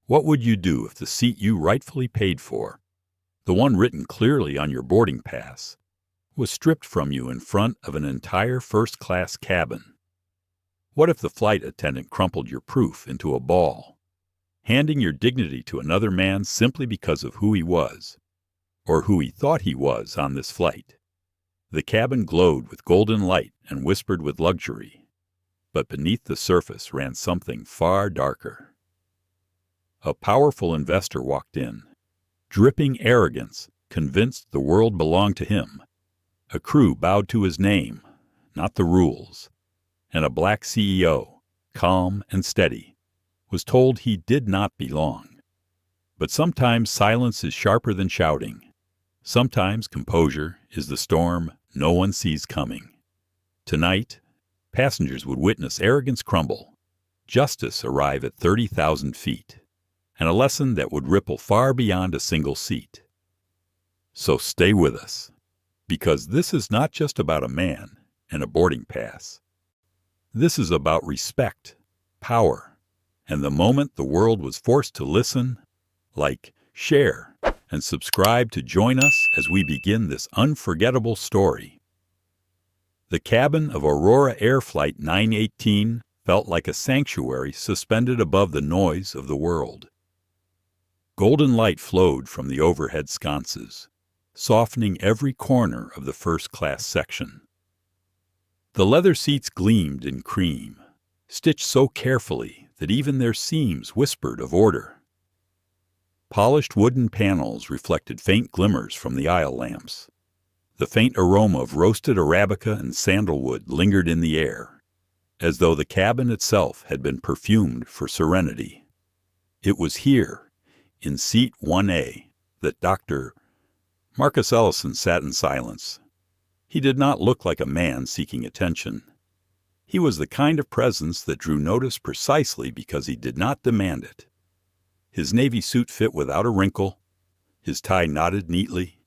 What would you do if the seat you rightfully paid for, the one written clearly on your boarding pass, was stripped from you in front of an entire first-class cabin? What if the flight attendant crumpled your proof into a ball, handing your dignity to another man simply because of who he was, or who he thought he was on this flight? The cabin glowed with golden light and whispered with luxury, but beneath the surface ran something far darker. A powerful investor walked in, dripping arrogance, convinced the world belonged to him. A crew bowed to his name, not the rules, and a black CEO, calm and steady, was told he did not belong. But sometimes silence is sharper than shouting. Sometimes composure is the storm no one sees coming. Tonight, passengers would witness arrogance crumble, justice arrive at 30,000 feet, and a lesson that would ripple far beyond a single seat. So stay with us, because this is not just about a man and a boarding pass. This is about respect, power, and the moment the world was forced to listen, like, share, and subscribe to join us as we begin this unforgettable story. The cabin of Aurora Air Flight 918 felt like a sanctuary suspended above the noise of the world. Golden light flowed from the overhead sconces, softening every corner of the first-class section. The leather seats gleamed in cream, stitched so carefully that even their seams whispered of order. Polished wooden panels reflected faint glimmers from the aisle lamps. The faint aroma of roasted Arabica and sandalwood lingered in the air, as though the cabin itself had been perfumed for serenity. It was here, in seat 1A, that Dr. Marcus Ellison sat in silence. He did not look like a man seeking attention. He was the kind of presence that drew notice precisely because he did not demand it. His navy suit fit without a wrinkle, his tie knotted neatly,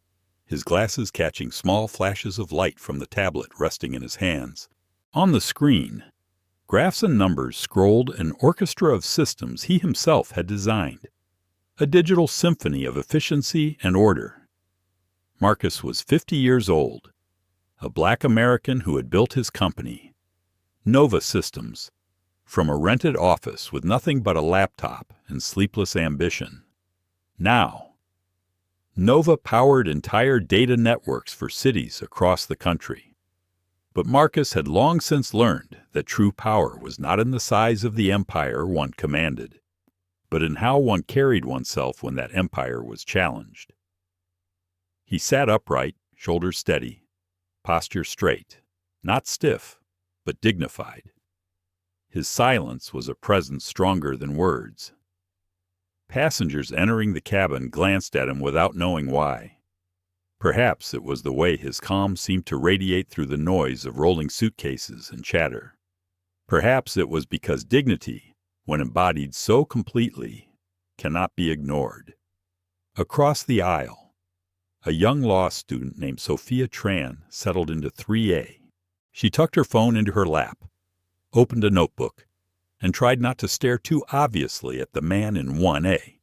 his glasses catching small flashes of light from the tablet resting in his hands. On the screen, graphs and numbers scrolled an orchestra of systems he himself had designed, a digital symphony of efficiency and order. Marcus was 50 years old, a black American who had built his company, Nova Systems, from a rented office with nothing but a laptop and sleepless ambition. Now, Nova powered entire data networks for cities across the country. But Marcus had long since learned that true power was not in the size of the empire one commanded, but in how one carried oneself when that empire was challenged. He sat upright, shoulders steady, posture straight, not stiff, but dignified. His silence was a presence stronger than words. Passengers entering the cabin glanced at him without knowing why. Perhaps it was the way his calm seemed to radiate through the noise of rolling suitcases and chatter. Perhaps it was because dignity, when embodied so completely, cannot be ignored. Across the aisle, a young law student named Sophia Tran settled into 3A. She tucked her phone into her lap, opened a notebook, and tried not to stare too obviously at the man in 1A.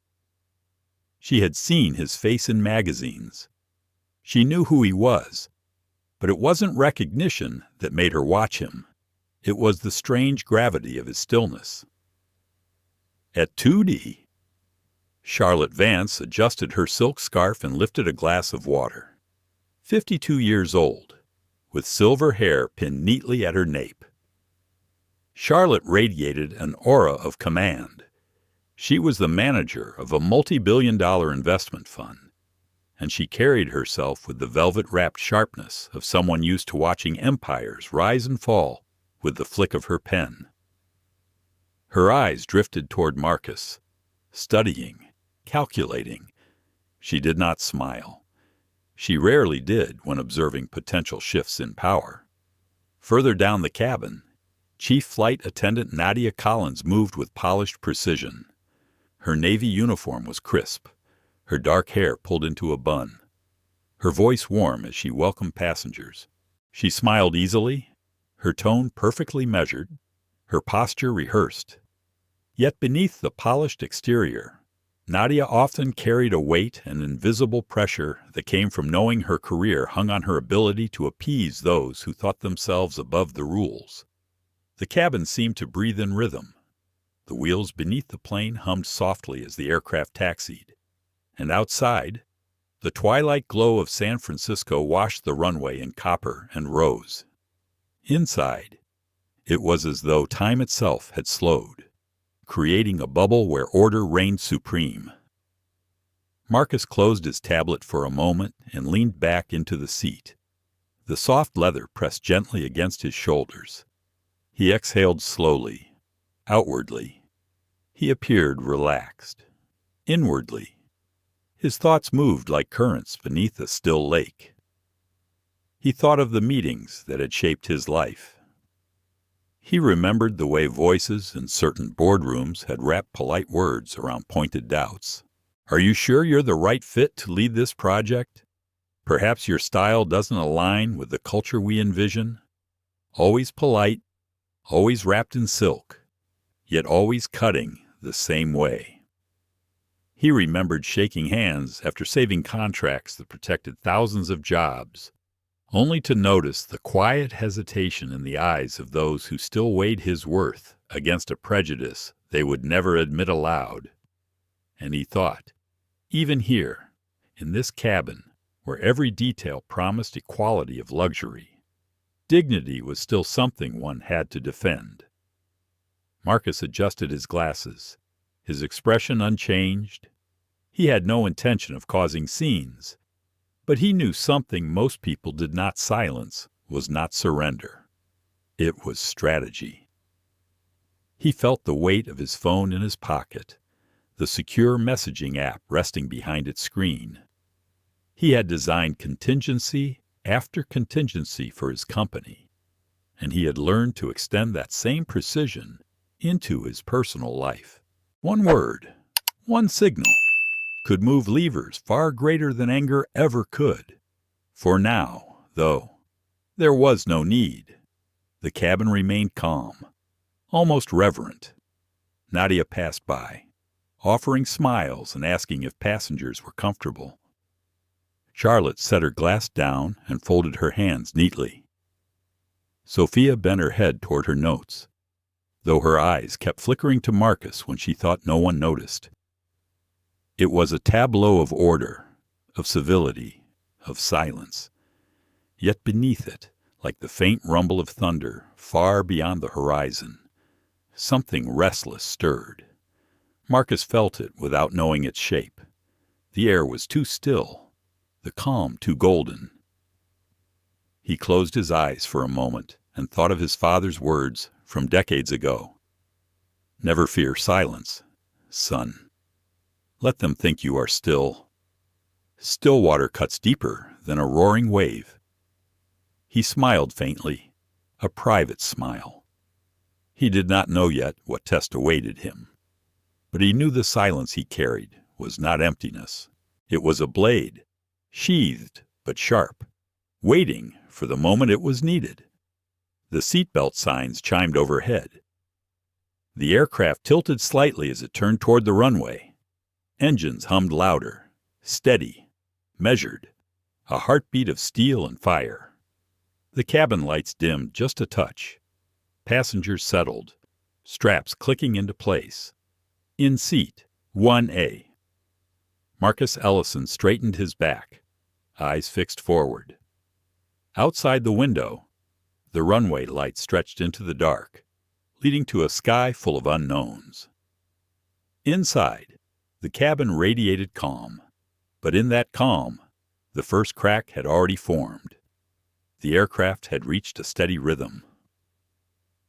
She had seen his face in magazines. She knew who he was, but it wasn't recognition that made her watch him. It was the strange gravity of his stillness. At 2D, Charlotte Vance adjusted her silk scarf and lifted a glass of water. 52 years old, with silver hair pinned neatly at her nape. Charlotte radiated an aura of command. She was the manager of a multi-billion-dollar investment fund, and she carried herself with the velvet-wrapped sharpness of someone used to watching empires rise and fall with the flick of her pen. Her eyes drifted toward Marcus, studying, calculating. She did not smile. She rarely did when observing potential shifts in power. Further down the cabin, Chief Flight Attendant Nadia Collins moved with polished precision. Her navy uniform was crisp, her dark hair pulled into a bun, her voice warm as she welcomed passengers. She smiled easily, her tone perfectly measured, her posture rehearsed. Yet beneath the polished exterior, Nadia often carried a weight and invisible pressure that came from knowing her career hung on her ability to appease those who thought themselves above the rules. The cabin seemed to breathe in rhythm. The wheels beneath the plane hummed softly as the aircraft taxied. And outside, the twilight glow of San Francisco washed the runway in copper and rose. Inside, it was as though time itself had slowed, creating a bubble where order reigned supreme. Marcus closed his tablet for a moment and leaned back into the seat. The soft leather pressed gently against his shoulders. He exhaled slowly. Outwardly, he appeared relaxed. Inwardly, his thoughts moved like currents beneath a still lake. He thought of the meetings that had shaped his life. He remembered the way voices in certain boardrooms had wrapped polite words around pointed doubts. "Are you sure you're the right fit to lead this project? Perhaps your style doesn't align with the culture we envision." Always polite, always wrapped in silk, yet always cutting the same way. He remembered shaking hands after saving contracts that protected thousands of jobs, only to notice the quiet hesitation in the eyes of those who still weighed his worth against a prejudice they would never admit aloud. And he thought, even here, in this cabin, where every detail promised equality of luxury, dignity was still something one had to defend. Marcus adjusted his glasses, his expression unchanged. He had no intention of causing scenes, but he knew something most people did not silence was not surrender. It was strategy. He felt the weight of his phone in his pocket, the secure messaging app resting behind its screen. He had designed contingency after contingency for his company, and he had learned to extend that same precision into his personal life. One word, one signal, could move levers far greater than anger ever could. For now, though, there was no need. The cabin remained calm, almost reverent. Nadia passed by, offering smiles and asking if passengers were comfortable. Charlotte set her glass down and folded her hands neatly. Sophia bent her head toward her notes, though her eyes kept flickering to Marcus when she thought no one noticed. It was a tableau of order, of civility, of silence. Yet beneath it, like the faint rumble of thunder far beyond the horizon, something restless stirred. Marcus felt it without knowing its shape. The air was too still, the calm too golden. He closed his eyes for a moment and thought of his father's words from decades ago. "Never fear silence, son. Let them think you are still. Still water cuts deeper than a roaring wave." He smiled faintly, a private smile. He did not know yet what test awaited him, but he knew the silence he carried was not emptiness. It was a blade, sheathed but sharp, waiting for the moment it was needed. The seatbelt signs chimed overhead. The aircraft tilted slightly as it turned toward the runway. Engines hummed louder, steady, measured, a heartbeat of steel and fire. The cabin lights dimmed just a touch. Passengers settled, straps clicking into place. In seat 1A. Marcus Ellison straightened his back, eyes fixed forward. Outside the window, the runway light stretched into the dark, leading to a sky full of unknowns. Inside, the cabin radiated calm, but in that calm, the first crack had already formed. The aircraft had reached a steady rhythm.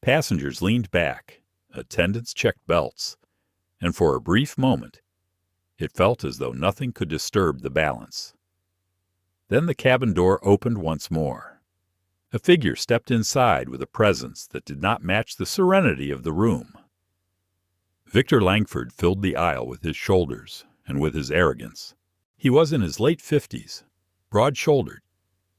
Passengers leaned back, attendants checked belts, and for a brief moment, it felt as though nothing could disturb the balance. Then the cabin door opened once more. A figure stepped inside with a presence that did not match the serenity of the room. Victor Langford filled the aisle with his shoulders and with his arrogance. He was in his late 50s, broad-shouldered,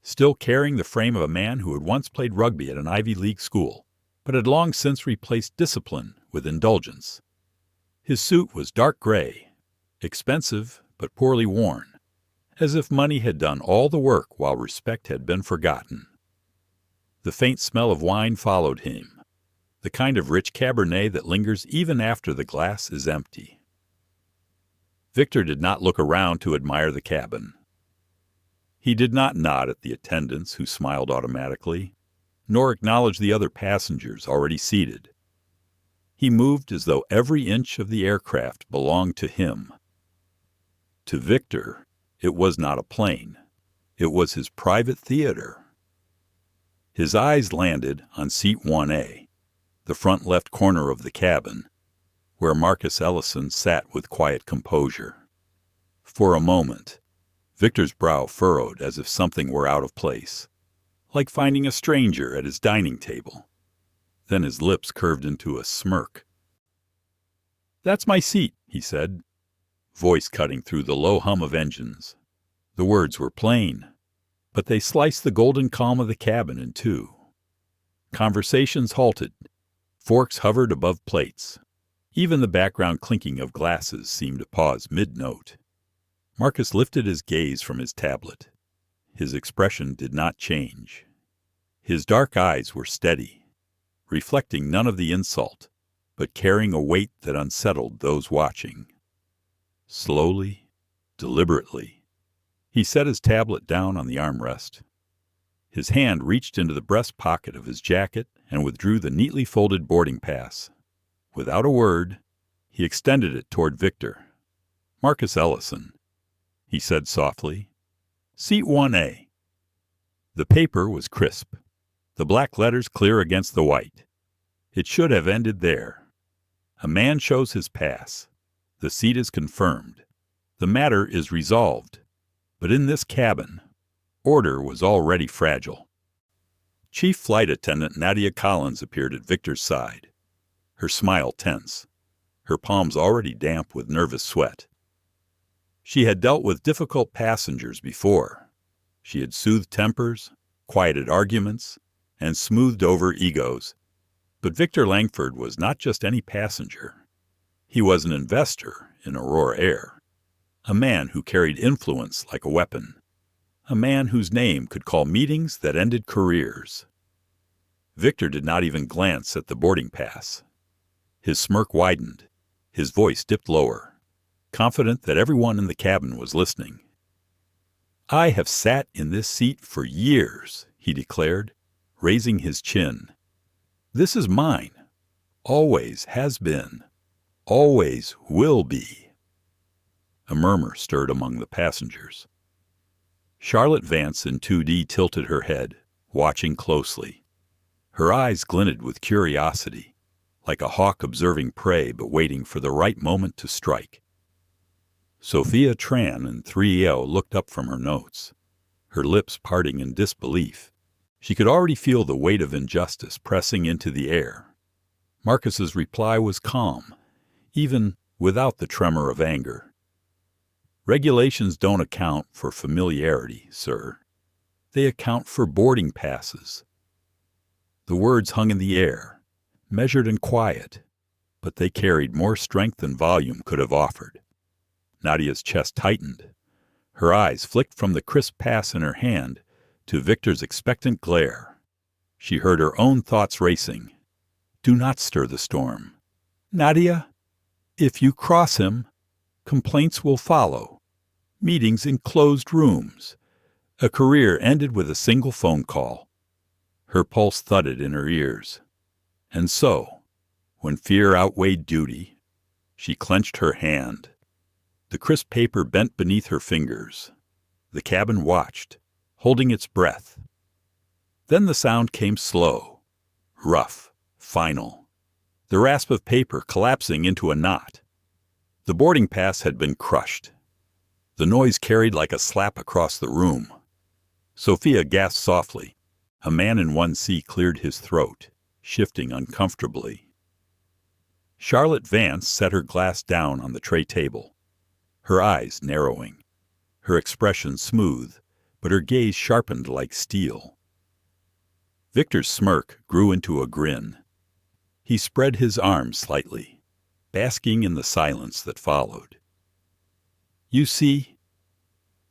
still carrying the frame of a man who had once played rugby at an Ivy League school, but had long since replaced discipline with indulgence. His suit was dark gray, expensive but poorly worn, as if money had done all the work while respect had been forgotten. The faint smell of wine followed him, the kind of rich Cabernet that lingers even after the glass is empty. Victor did not look around to admire the cabin. He did not nod at the attendants who smiled automatically, nor acknowledge the other passengers already seated. He moved as though every inch of the aircraft belonged to him. To Victor, it was not a plane. It was his private theater. His eyes landed on seat 1A, the front left corner of the cabin, where Marcus Ellison sat with quiet composure. For a moment, Victor's brow furrowed as if something were out of place, like finding a stranger at his dining table. Then his lips curved into a smirk. "That's my seat," he said, voice cutting through the low hum of engines. The words were plain, but they sliced the golden calm of the cabin in two. Conversations halted. Forks hovered above plates. Even the background clinking of glasses seemed to pause mid-note. Marcus lifted his gaze from his tablet. His expression did not change. His dark eyes were steady, reflecting none of the insult, but carrying a weight that unsettled those watching. Slowly, deliberately, he set his tablet down on the armrest. His hand reached into the breast pocket of his jacket and withdrew the neatly folded boarding pass. Without a word, he extended it toward Victor. "Marcus Ellison," he said softly. "Seat 1A." The paper was crisp, the black letters clear against the white. It should have ended there. A man shows his pass. The seat is confirmed. The matter is resolved. But in this cabin, order was already fragile. Chief Flight Attendant Nadia Collins appeared at Victor's side, her smile tense, her palms already damp with nervous sweat. She had dealt with difficult passengers before. She had soothed tempers, quieted arguments, and smoothed over egos. But Victor Langford was not just any passenger. He was an investor in Aurora Air, a man who carried influence like a weapon, a man whose name could call meetings that ended careers. Victor did not even glance at the boarding pass. His smirk widened. His voice dipped lower, confident that everyone in the cabin was listening. "I have sat in this seat for years," he declared, raising his chin. "This is mine. Always has been. Always will be." A murmur stirred among the passengers. Charlotte Vance in 2D tilted her head, watching closely. Her eyes glinted with curiosity, like a hawk observing prey but waiting for the right moment to strike. Sophia Tran in 3EO looked up from her notes, her lips parting in disbelief. She could already feel the weight of injustice pressing into the air. Marcus's reply was calm, even without the tremor of anger. "Regulations don't account for familiarity, sir. They account for boarding passes." The words hung in the air, measured and quiet, but they carried more strength than volume could have offered. Nadia's chest tightened. Her eyes flicked from the crisp pass in her hand to Victor's expectant glare. She heard her own thoughts racing. "Do not stir the storm. Nadia, if you cross him, complaints will follow. Meetings in closed rooms. A career ended with a single phone call." Her pulse thudded in her ears. And so, when fear outweighed duty, she clenched her hand. The crisp paper bent beneath her fingers. The cabin watched, holding its breath. Then the sound came slow, rough, final. The rasp of paper collapsing into a knot. The boarding pass had been crushed. The noise carried like a slap across the room. Sophia gasped softly. A man in 1C cleared his throat, shifting uncomfortably. Charlotte Vance set her glass down on the tray table, her eyes narrowing, her expression smooth, but her gaze sharpened like steel. Victor's smirk grew into a grin. He spread his arms slightly, basking in the silence that followed. You see,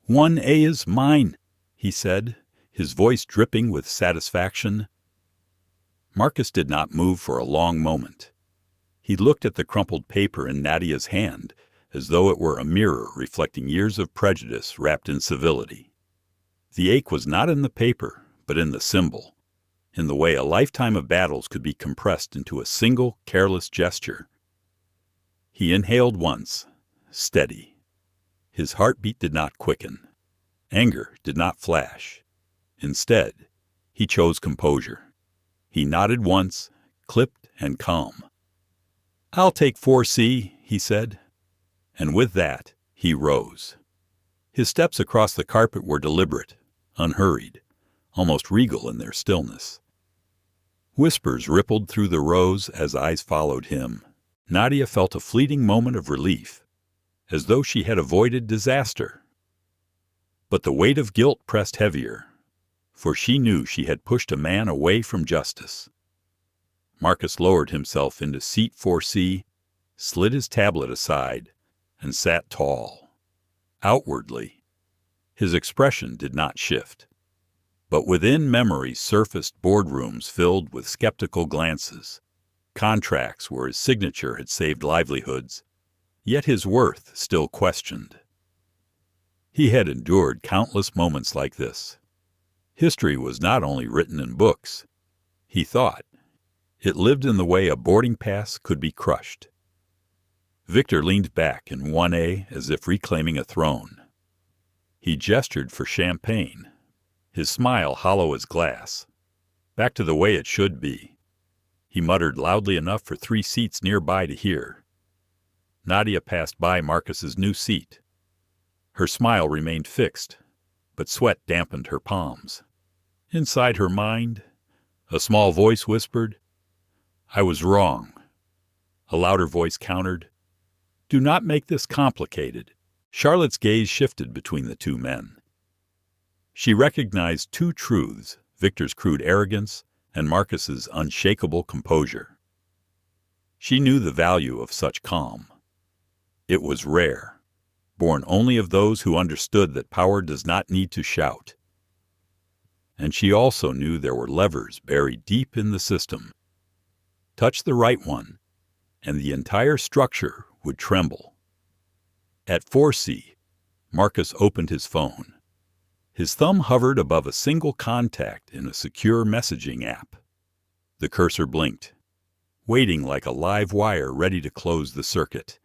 1A is mine, he said, his voice dripping with satisfaction. Marcus did not move for a long moment. He looked at the crumpled paper in Nadia's hand as though it were a mirror reflecting years of prejudice wrapped in civility. The ache was not in the paper, but in the symbol, in the way a lifetime of battles could be compressed into a single, careless gesture. He inhaled once, steady. His heartbeat did not quicken. Anger did not flash. Instead, he chose composure. He nodded once, clipped and calm. "I'll take 4C, he said. And with that, he rose. His steps across the carpet were deliberate, unhurried, almost regal in their stillness. Whispers rippled through the rows as eyes followed him. Nadia felt a fleeting moment of relief, as though she had avoided disaster. But the weight of guilt pressed heavier, for she knew she had pushed a man away from justice. Marcus lowered himself into seat 4C, slid his tablet aside, and sat tall. Outwardly, his expression did not shift. But within memory surfaced boardrooms filled with skeptical glances, contracts where his signature had saved livelihoods, yet his worth still questioned. He had endured countless moments like this. History was not only written in books, he thought. It lived in the way a boarding pass could be crushed. Victor leaned back in 1A as if reclaiming a throne. He gestured for champagne, his smile hollow as glass. Back to the way it should be. He muttered loudly enough for 3 seats nearby to hear. Nadia passed by Marcus's new seat. Her smile remained fixed, but sweat dampened her palms. Inside her mind, a small voice whispered, "I was wrong." A louder voice countered, "Do not make this complicated." Charlotte's gaze shifted between the two men. She recognized 2 truths, Victor's crude arrogance and Marcus's unshakable composure. She knew the value of such calm. It was rare, born only of those who understood that power does not need to shout. And she also knew there were levers buried deep in the system. Touch the right one, and the entire structure would tremble. At 4C, Marcus opened his phone. His thumb hovered above a single contact in a secure messaging app. The cursor blinked, waiting like a live wire ready to close the circuit.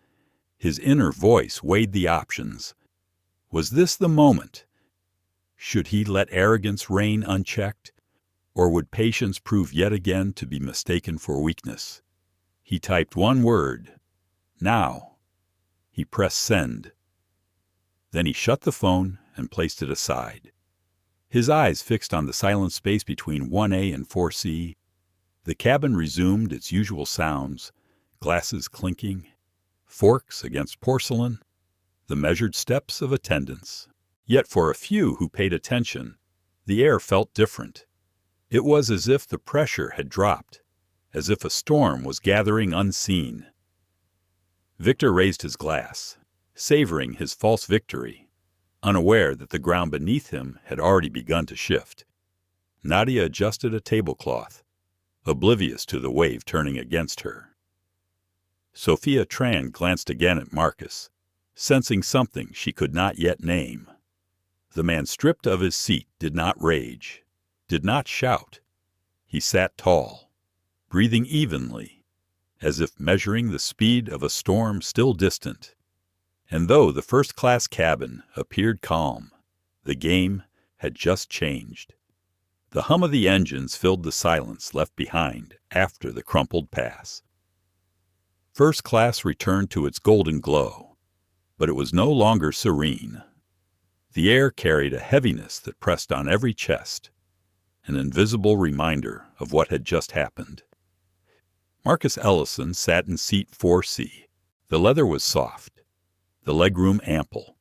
His inner voice weighed the options. Was this the moment? Should he let arrogance reign unchecked, or would patience prove yet again to be mistaken for weakness? He typed one word, "Now." He pressed send. Then he shut the phone and placed it aside. His eyes fixed on the silent space between 1A and 4C. The cabin resumed its usual sounds, glasses clinking, forks against porcelain, the measured steps of attendants. Yet for a few who paid attention, the air felt different. It was as if the pressure had dropped, as if a storm was gathering unseen. Victor raised his glass, savoring his false victory, unaware that the ground beneath him had already begun to shift. Nadia adjusted a tablecloth, oblivious to the wave turning against her. Sophia Tran glanced again at Marcus, sensing something she could not yet name. The man stripped of his seat did not rage, did not shout. He sat tall, breathing evenly, as if measuring the speed of a storm still distant. And though the first-class cabin appeared calm, the game had just changed. The hum of the engines filled the silence left behind after the crumpled pass. First class returned to its golden glow, but it was no longer serene. The air carried a heaviness that pressed on every chest, an invisible reminder of what had just happened. Marcus Ellison sat in seat 4C. The leather was soft, the legroom ample,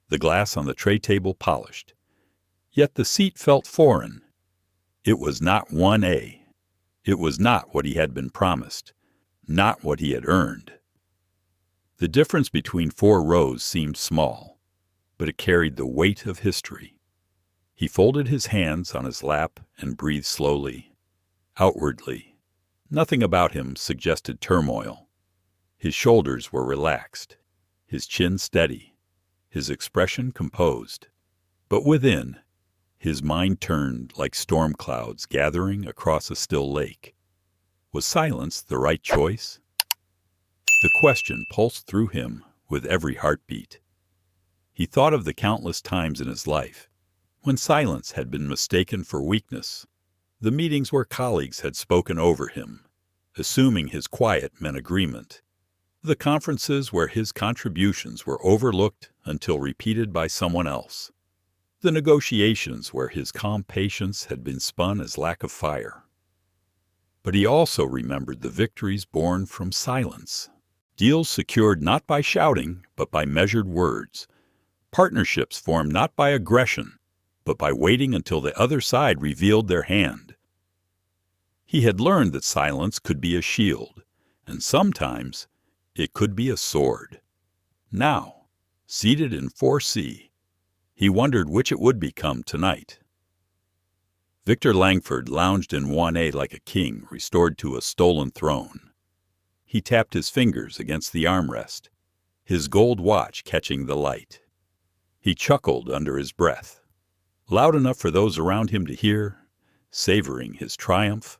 the glass on the tray table polished. Yet the seat felt foreign. It was not 1A. It was not what he had been promised, not what he had earned. The difference between 4 rows seemed small, but it carried the weight of history. He folded his hands on his lap and breathed slowly, outwardly. Nothing about him suggested turmoil. His shoulders were relaxed, his chin steady, his expression composed. But within, his mind turned like storm clouds gathering across a still lake. Was silence the right choice? The question pulsed through him with every heartbeat. He thought of the countless times in his life when silence had been mistaken for weakness, the meetings where colleagues had spoken over him, assuming his quiet meant agreement, the conferences where his contributions were overlooked until repeated by someone else, the negotiations where his calm patience had been spun as lack of fire. But he also remembered the victories born from silence, deals secured not by shouting but by measured words, partnerships formed not by aggression but by waiting until the other side revealed their hand. He had learned that silence could be a shield, and sometimes it could be a sword. Now, seated in 4C, he wondered which it would become tonight. Victor Langford lounged in 1A like a king restored to a stolen throne. He tapped his fingers against the armrest, his gold watch catching the light. He chuckled under his breath, loud enough for those around him to hear, savoring his triumph.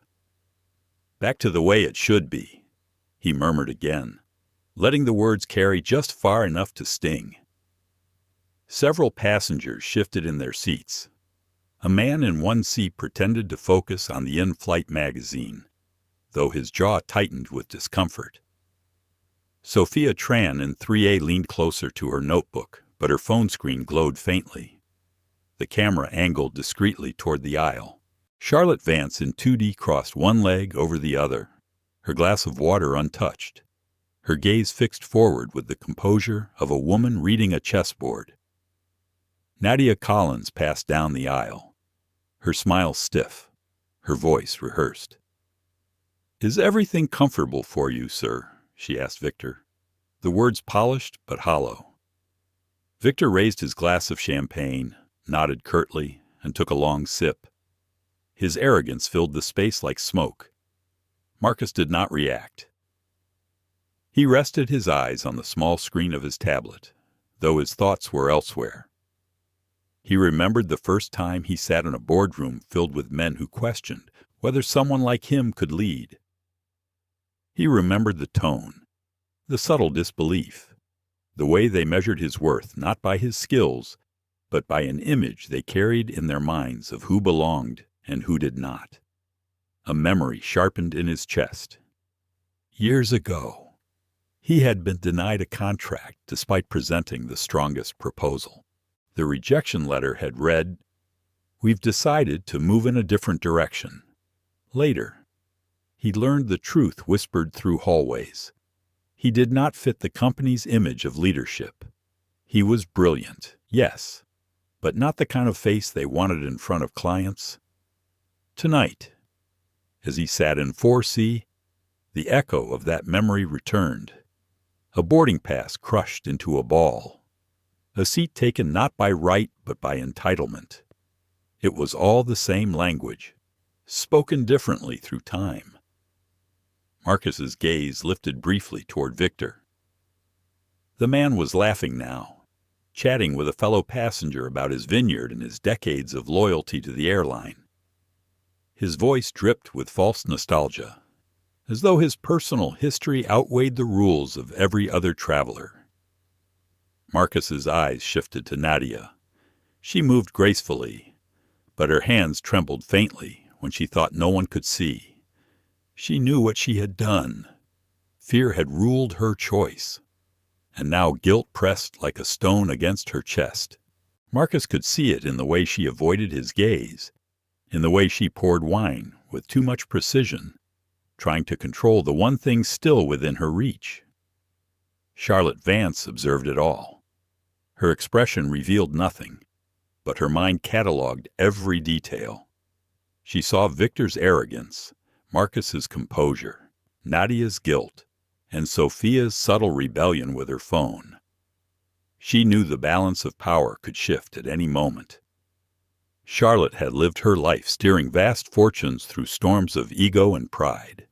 Back to the way it should be, he murmured again, letting the words carry just far enough to sting. Several passengers shifted in their seats. A man in 1C pretended to focus on the in-flight magazine, though his jaw tightened with discomfort. Sophia Tran in 3A leaned closer to her notebook, but her phone screen glowed faintly. The camera angled discreetly toward the aisle. Charlotte Vance in 2D crossed one leg over the other, her glass of water untouched, her gaze fixed forward with the composure of a woman reading a chessboard. Nadia Collins passed down the aisle, her smile stiff, her voice rehearsed. "Is everything comfortable for you, sir?" she asked Victor, the words polished but hollow. Victor raised his glass of champagne, nodded curtly, and took a long sip. His arrogance filled the space like smoke. Marcus did not react. He rested his eyes on the small screen of his tablet, though his thoughts were elsewhere. He remembered the first time he sat in a boardroom filled with men who questioned whether someone like him could lead. He remembered the tone, the subtle disbelief, the way they measured his worth not by his skills, but by an image they carried in their minds of who belonged and who did not. A memory sharpened in his chest. Years ago, he had been denied a contract despite presenting the strongest proposal. The rejection letter had read, "We've decided to move in a different direction." Later, he learned the truth whispered through hallways. He did not fit the company's image of leadership. He was brilliant, yes, but not the kind of face they wanted in front of clients. Tonight, as he sat in 4C, the echo of that memory returned. A boarding pass crushed into a ball. A seat taken not by right but by entitlement. It was all the same language, spoken differently through time. Marcus's gaze lifted briefly toward Victor. The man was laughing now, chatting with a fellow passenger about his vineyard and his decades of loyalty to the airline. His voice dripped with false nostalgia, as though his personal history outweighed the rules of every other traveler. Marcus's eyes shifted to Nadia. She moved gracefully, but her hands trembled faintly when she thought no one could see. She knew what she had done. Fear had ruled her choice, and now guilt pressed like a stone against her chest. Marcus could see it in the way she avoided his gaze, in the way she poured wine with too much precision, trying to control the one thing still within her reach. Charlotte Vance observed it all. Her expression revealed nothing, but her mind catalogued every detail. She saw Victor's arrogance, Marcus's composure, Nadia's guilt, and Sophia's subtle rebellion with her phone. She knew the balance of power could shift at any moment. Charlotte had lived her life steering vast fortunes through storms of ego and pride.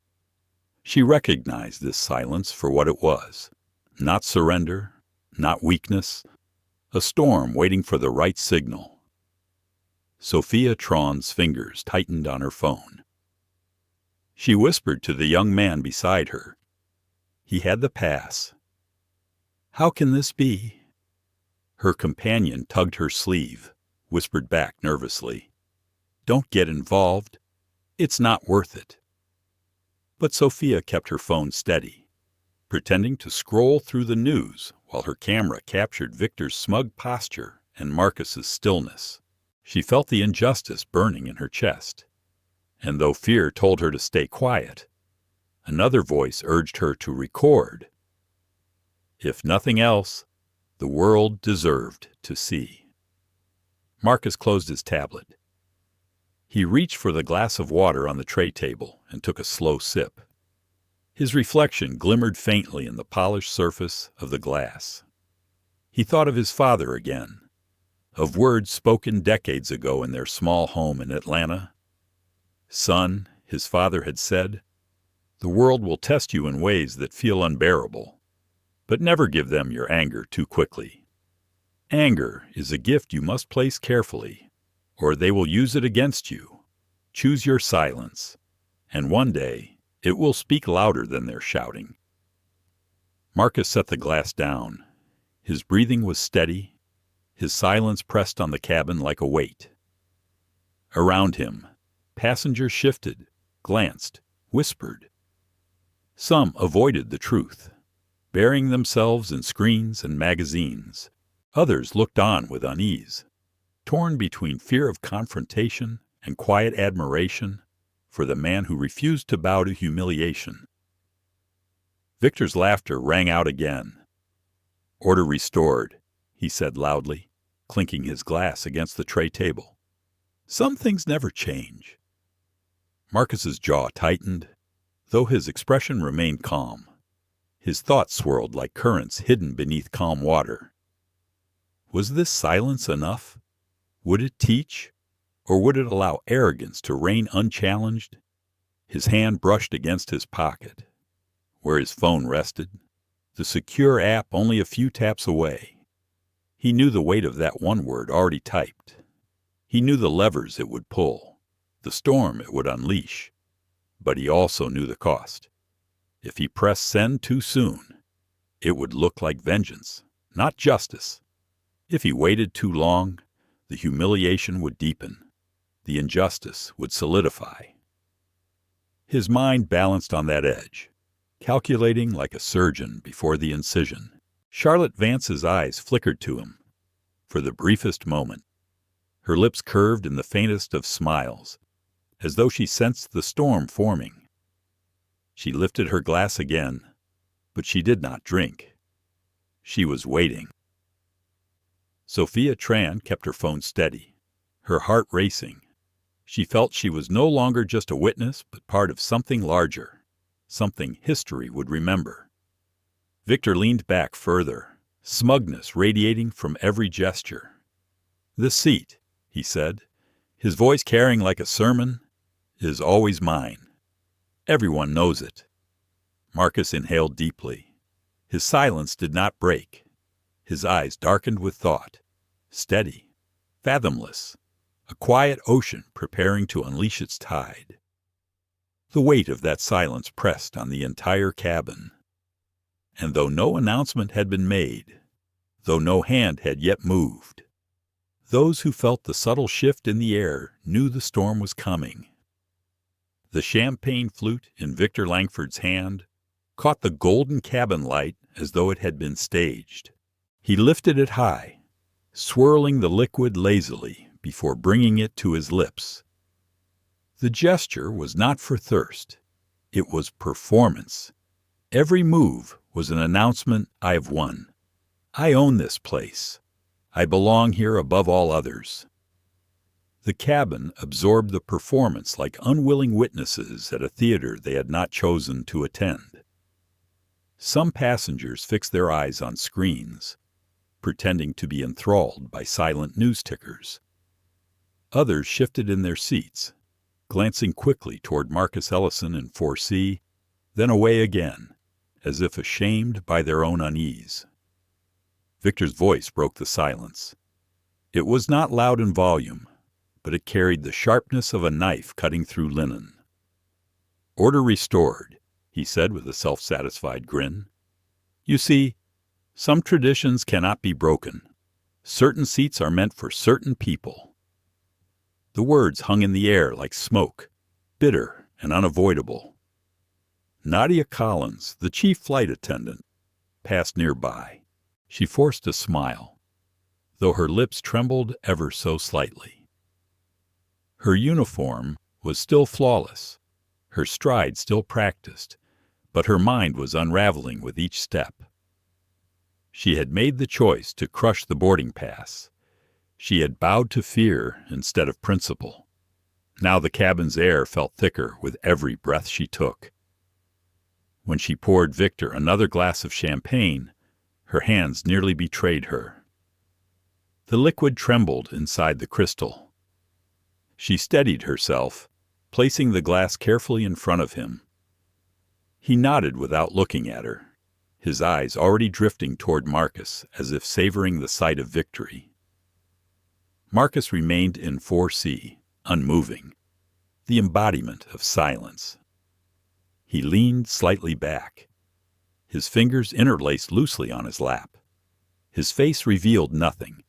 She recognized this silence for what it was, not surrender, not weakness, a storm waiting for the right signal. Sophia Tron's fingers tightened on her phone. She whispered to the young man beside her. He had the pass. "How can this be?" Her companion tugged her sleeve, whispered back nervously. "Don't get involved. It's not worth it." But Sophia kept her phone steady, pretending to scroll through the news while her camera captured Victor's smug posture and Marcus's stillness. She felt the injustice burning in her chest, and though fear told her to stay quiet, another voice urged her to record. If nothing else, the world deserved to see. Marcus closed his tablet. He reached for the glass of water on the tray table and took a slow sip. His reflection glimmered faintly in the polished surface of the glass. He thought of his father again, of words spoken decades ago in their small home in Atlanta. "Son," his father had said, "the world will test you in ways that feel unbearable, but never give them your anger too quickly. Anger is a gift you must place carefully, or they will use it against you. Choose your silence, and one day it will speak louder than their shouting." Marcus set the glass down. His breathing was steady. His silence pressed on the cabin like a weight. Around him, passengers shifted, glanced, whispered. Some avoided the truth, burying themselves in screens and magazines. Others looked on with unease, torn between fear of confrontation and quiet admiration for the man who refused to bow to humiliation. Victor's laughter rang out again. "Order restored," he said loudly, clinking his glass against the tray table. "Some things never change." Marcus's jaw tightened, though his expression remained calm. His thoughts swirled like currents hidden beneath calm water. Was this silence enough? Would it teach, or would it allow arrogance to reign unchallenged? His hand brushed against his pocket, where his phone rested, the secure app only a few taps away. He knew the weight of that one word already typed. He knew the levers it would pull, the storm it would unleash. But he also knew the cost. If he pressed send too soon, it would look like vengeance, not justice. If he waited too long, the humiliation would deepen. The injustice would solidify. His mind balanced on that edge, calculating like a surgeon before the incision. Charlotte Vance's eyes flickered to him for the briefest moment. Her lips curved in the faintest of smiles, as though she sensed the storm forming. She lifted her glass again, but she did not drink. She was waiting. Sophia Tran kept her phone steady, her heart racing. She felt she was no longer just a witness, but part of something larger, something history would remember. Victor leaned back further, smugness radiating from every gesture. "This seat," he said, his voice carrying like a sermon, "is always mine. Everyone knows it." Marcus inhaled deeply. His silence did not break. His eyes darkened with thought, steady, fathomless, a quiet ocean preparing to unleash its tide. The weight of that silence pressed on the entire cabin. And though no announcement had been made, though no hand had yet moved, those who felt the subtle shift in the air knew the storm was coming. The champagne flute in Victor Langford's hand caught the golden cabin light as though it had been staged. He lifted it high, swirling the liquid lazily before bringing it to his lips. The gesture was not for thirst. It was performance. Every move was an announcement: I have won. I own this place. I belong here above all others. The cabin absorbed the performance like unwilling witnesses at a theater they had not chosen to attend. Some passengers fixed their eyes on screens, pretending to be enthralled by silent news tickers. Others shifted in their seats, glancing quickly toward Marcus Ellison in 4C, then away again, as if ashamed by their own unease. Victor's voice broke the silence. It was not loud in volume, but it carried the sharpness of a knife cutting through linen. "Order restored," he said with a self-satisfied grin. "You see, some traditions cannot be broken. Certain seats are meant for certain people." The words hung in the air like smoke, bitter and unavoidable. Nadia Collins, the chief flight attendant, passed nearby. She forced a smile, though her lips trembled ever so slightly. Her uniform was still flawless, her stride still practiced, but her mind was unraveling with each step. She had made the choice to crush the boarding pass. She had bowed to fear instead of principle. Now the cabin's air felt thicker with every breath she took. When she poured Victor another glass of champagne, her hands nearly betrayed her. The liquid trembled inside the crystal. She steadied herself, placing the glass carefully in front of him. He nodded without looking at her, his eyes already drifting toward Marcus as if savoring the sight of victory. Marcus remained in 4C, unmoving, the embodiment of silence. He leaned slightly back, his fingers interlaced loosely on his lap. His face revealed nothing,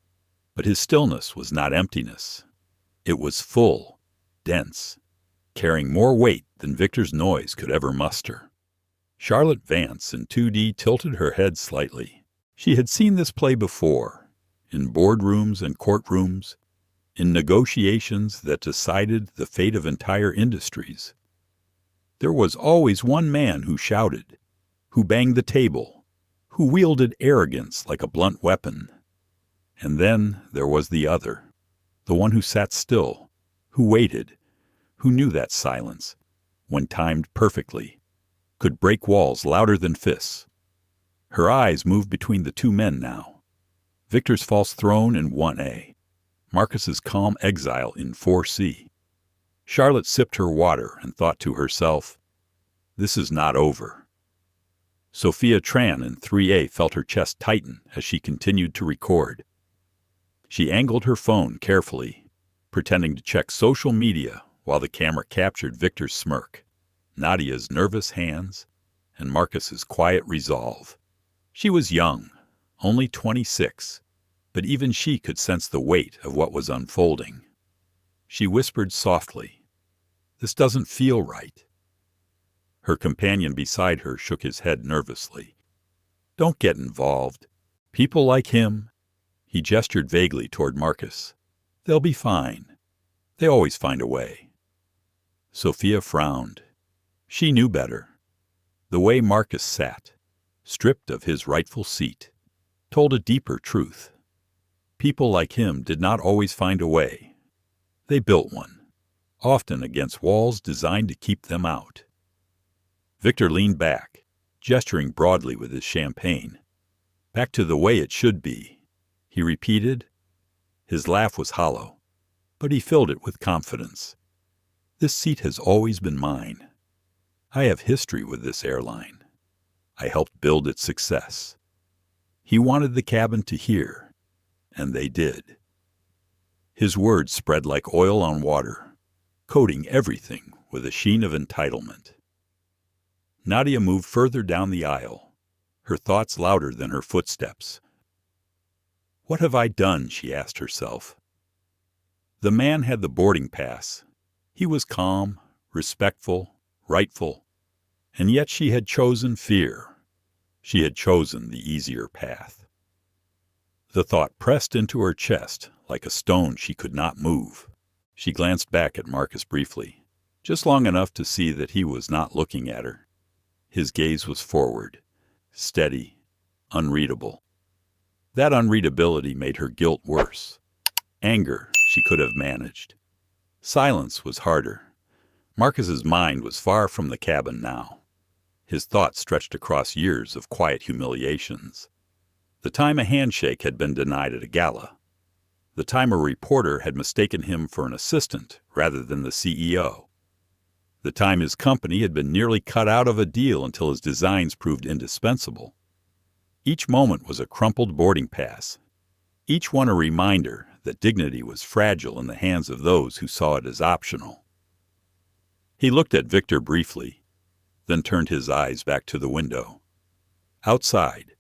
but his stillness was not emptiness. It was full, dense, carrying more weight than Victor's noise could ever muster. Charlotte Vance in 2D tilted her head slightly. She had seen this play before, in boardrooms and courtrooms, in negotiations that decided the fate of entire industries. There was always one man who shouted, who banged the table, who wielded arrogance like a blunt weapon. And then there was the other, the one who sat still, who waited, who knew that silence, when timed perfectly, could break walls louder than fists. Her eyes moved between the two men now. Victor's false throne in 1A, Marcus's calm exile in 4C. Charlotte sipped her water and thought to herself, "This is not over." Sophia Tran in 3A felt her chest tighten as she continued to record. She angled her phone carefully, pretending to check social media while the camera captured Victor's smirk, Nadia's nervous hands, and Marcus's quiet resolve. She was young, only 26, but even she could sense the weight of what was unfolding. She whispered softly, "This doesn't feel right." Her companion beside her shook his head nervously. "Don't get involved. People like him," he gestured vaguely toward Marcus, "they'll be fine. They always find a way." Sophia frowned. She knew better. The way Marcus sat, stripped of his rightful seat, told a deeper truth. People like him did not always find a way. They built one, often against walls designed to keep them out. Victor leaned back, gesturing broadly with his champagne. "Back to the way it should be," he repeated. His laugh was hollow, but he filled it with confidence. "This seat has always been mine. I have history with this airline. I helped build its success." He wanted the cabin to hear, and they did. His words spread like oil on water, coating everything with a sheen of entitlement. Nadia moved further down the aisle, her thoughts louder than her footsteps. "What have I done?" she asked herself. The man had the boarding pass. He was calm, respectful, rightful, and yet she had chosen fear. She had chosen the easier path. The thought pressed into her chest like a stone she could not move. She glanced back at Marcus briefly, just long enough to see that he was not looking at her. His gaze was forward, steady, unreadable. That unreadability made her guilt worse. Anger she could have managed. Silence was harder. Marcus's mind was far from the cabin now. His thoughts stretched across years of quiet humiliations. The time a handshake had been denied at a gala. The time a reporter had mistaken him for an assistant rather than the CEO. The time his company had been nearly cut out of a deal until his designs proved indispensable. Each moment was a crumpled boarding pass, each one a reminder that dignity was fragile in the hands of those who saw it as optional. He looked at Victor briefly, then turned his eyes back to the window. Outside,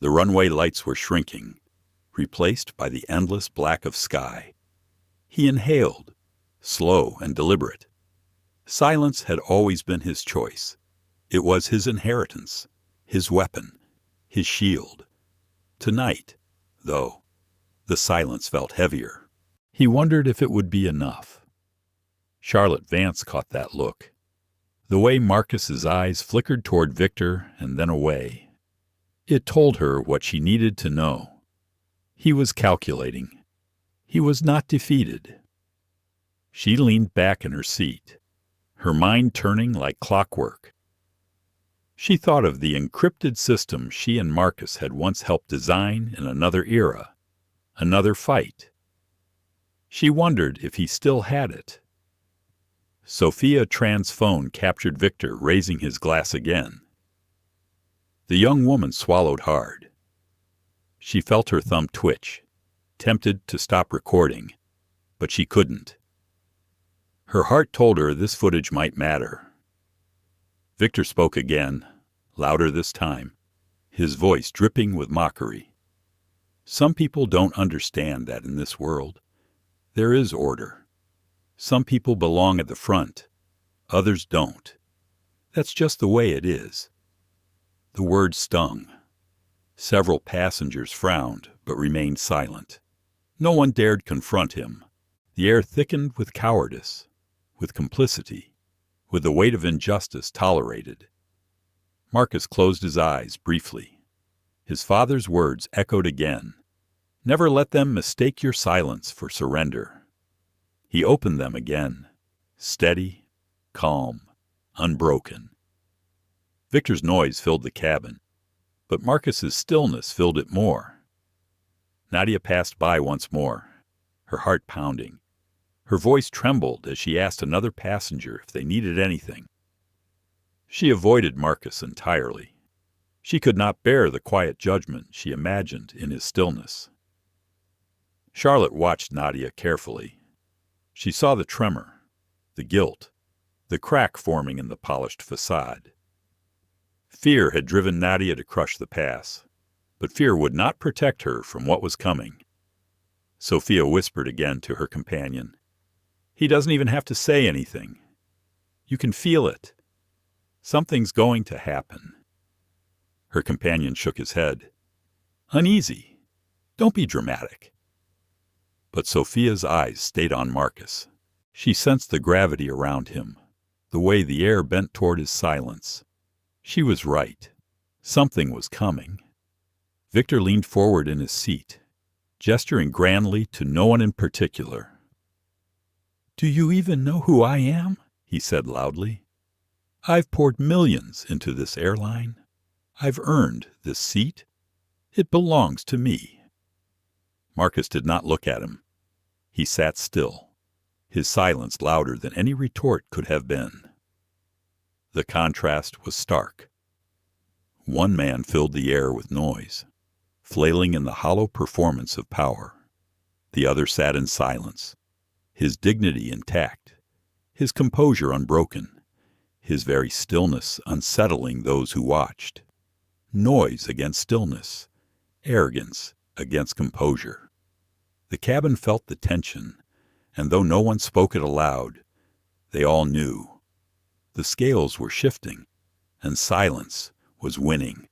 the runway lights were shrinking, replaced by the endless black of sky. He inhaled, slow and deliberate. Silence had always been his choice. It was his inheritance, his weapon, his shield. Tonight, though, the silence felt heavier. He wondered if it would be enough. Charlotte Vance caught that look. The way Marcus's eyes flickered toward Victor and then away. It told her what she needed to know. He was calculating. He was not defeated. She leaned back in her seat, her mind turning like clockwork. She thought of the encrypted system she and Marcus had once helped design in another era, another fight. She wondered if he still had it. Sophia Tran's phone captured Victor raising his glass again. The young woman swallowed hard. She felt her thumb twitch, tempted to stop recording, but she couldn't. Her heart told her this footage might matter. Victor spoke again, louder this time, his voice dripping with mockery. Some people don't understand that in this world. There is order. Some people belong at the front, others don't. That's just the way it is. The word stung. Several passengers frowned, but remained silent. No one dared confront him. The air thickened with cowardice, with complicity, with the weight of injustice tolerated. Marcus closed his eyes briefly. His father's words echoed again. Never let them mistake your silence for surrender. He opened them again, steady, calm, unbroken. Victor's noise filled the cabin, but Marcus's stillness filled it more. Nadia passed by once more, her heart pounding. Her voice trembled as she asked another passenger if they needed anything. She avoided Marcus entirely. She could not bear the quiet judgment she imagined in his stillness. Charlotte watched Nadia carefully. She saw the tremor, the guilt, the crack forming in the polished facade. Fear had driven Nadia to crush the pass, but fear would not protect her from what was coming. Sophia whispered again to her companion. He doesn't even have to say anything. You can feel it. Something's going to happen. Her companion shook his head. Uneasy. Don't be dramatic. But Sophia's eyes stayed on Marcus. She sensed the gravity around him, the way the air bent toward his silence. She was right. Something was coming. Victor leaned forward in his seat, gesturing grandly to no one in particular. "Do you even know who I am?" he said loudly. "I've poured millions into this airline. I've earned this seat. It belongs to me." Marcus did not look at him. He sat still, his silence louder than any retort could have been. The contrast was stark. One man filled the air with noise, flailing in the hollow performance of power. The other sat in silence, his dignity intact, his composure unbroken, his very stillness unsettling those who watched. Noise against stillness, arrogance against composure. The cabin felt the tension, and though no one spoke it aloud, they all knew. The scales were shifting, and silence was winning.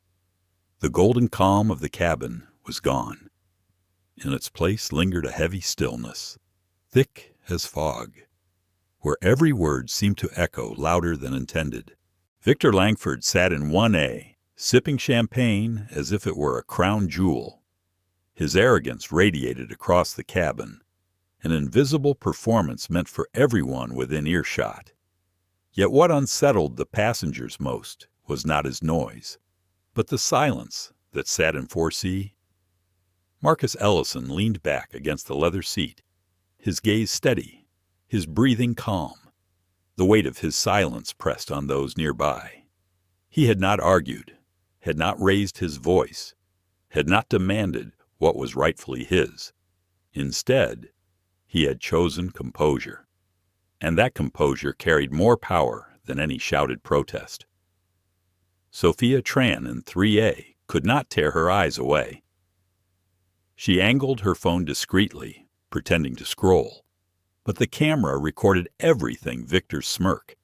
The golden calm of the cabin was gone. In its place lingered a heavy stillness, thick as fog, where every word seemed to echo louder than intended. Victor Langford sat in 1A, sipping champagne as if it were a crown jewel. His arrogance radiated across the cabin, an invisible performance meant for everyone within earshot. Yet what unsettled the passengers most was not his noise, but the silence that sat in 4C. Marcus Ellison leaned back against the leather seat, his gaze steady, his breathing calm. The weight of his silence pressed on those nearby. He had not argued, had not raised his voice, had not demanded what was rightfully his. Instead, he had chosen composure, and that composure carried more power than any shouted protest. Sophia Tran in 3A could not tear her eyes away. She angled her phone discreetly, pretending to scroll, but the camera recorded everything: Victor's smirk,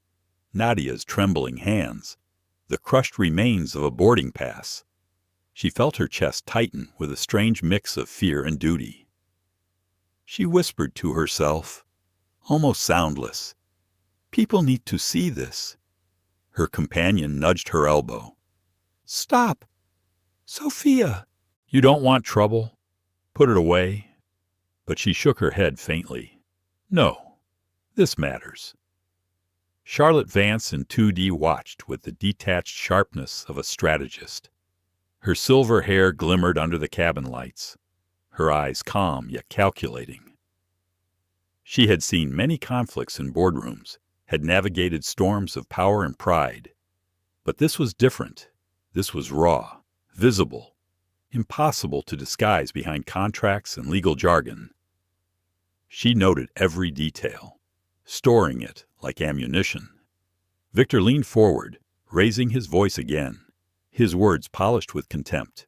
Nadia's trembling hands, the crushed remains of a boarding pass. She felt her chest tighten with a strange mix of fear and duty. She whispered to herself, almost soundless, "People need to see this." Her companion nudged her elbow. "Stop! Sophia!" "You don't want trouble? Put it away." But she shook her head faintly. "No, this matters." Charlotte Vance in 2D watched with the detached sharpness of a strategist. Her silver hair glimmered under the cabin lights, her eyes calm yet calculating. She had seen many conflicts in boardrooms, had navigated storms of power and pride. But this was different. This was raw, visible, impossible to disguise behind contracts and legal jargon. She noted every detail, storing it like ammunition. Victor leaned forward, raising his voice again, his words polished with contempt.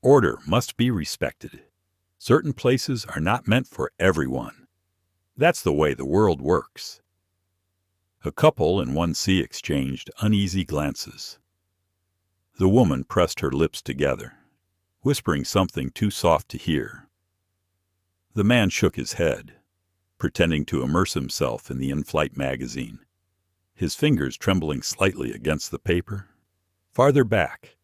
Order must be respected. Certain places are not meant for everyone. That's the way the world works. A couple in 1C exchanged uneasy glances. The woman pressed her lips together, whispering something too soft to hear. The man shook his head, pretending to immerse himself in the in-flight magazine, his fingers trembling slightly against the paper. Farther back,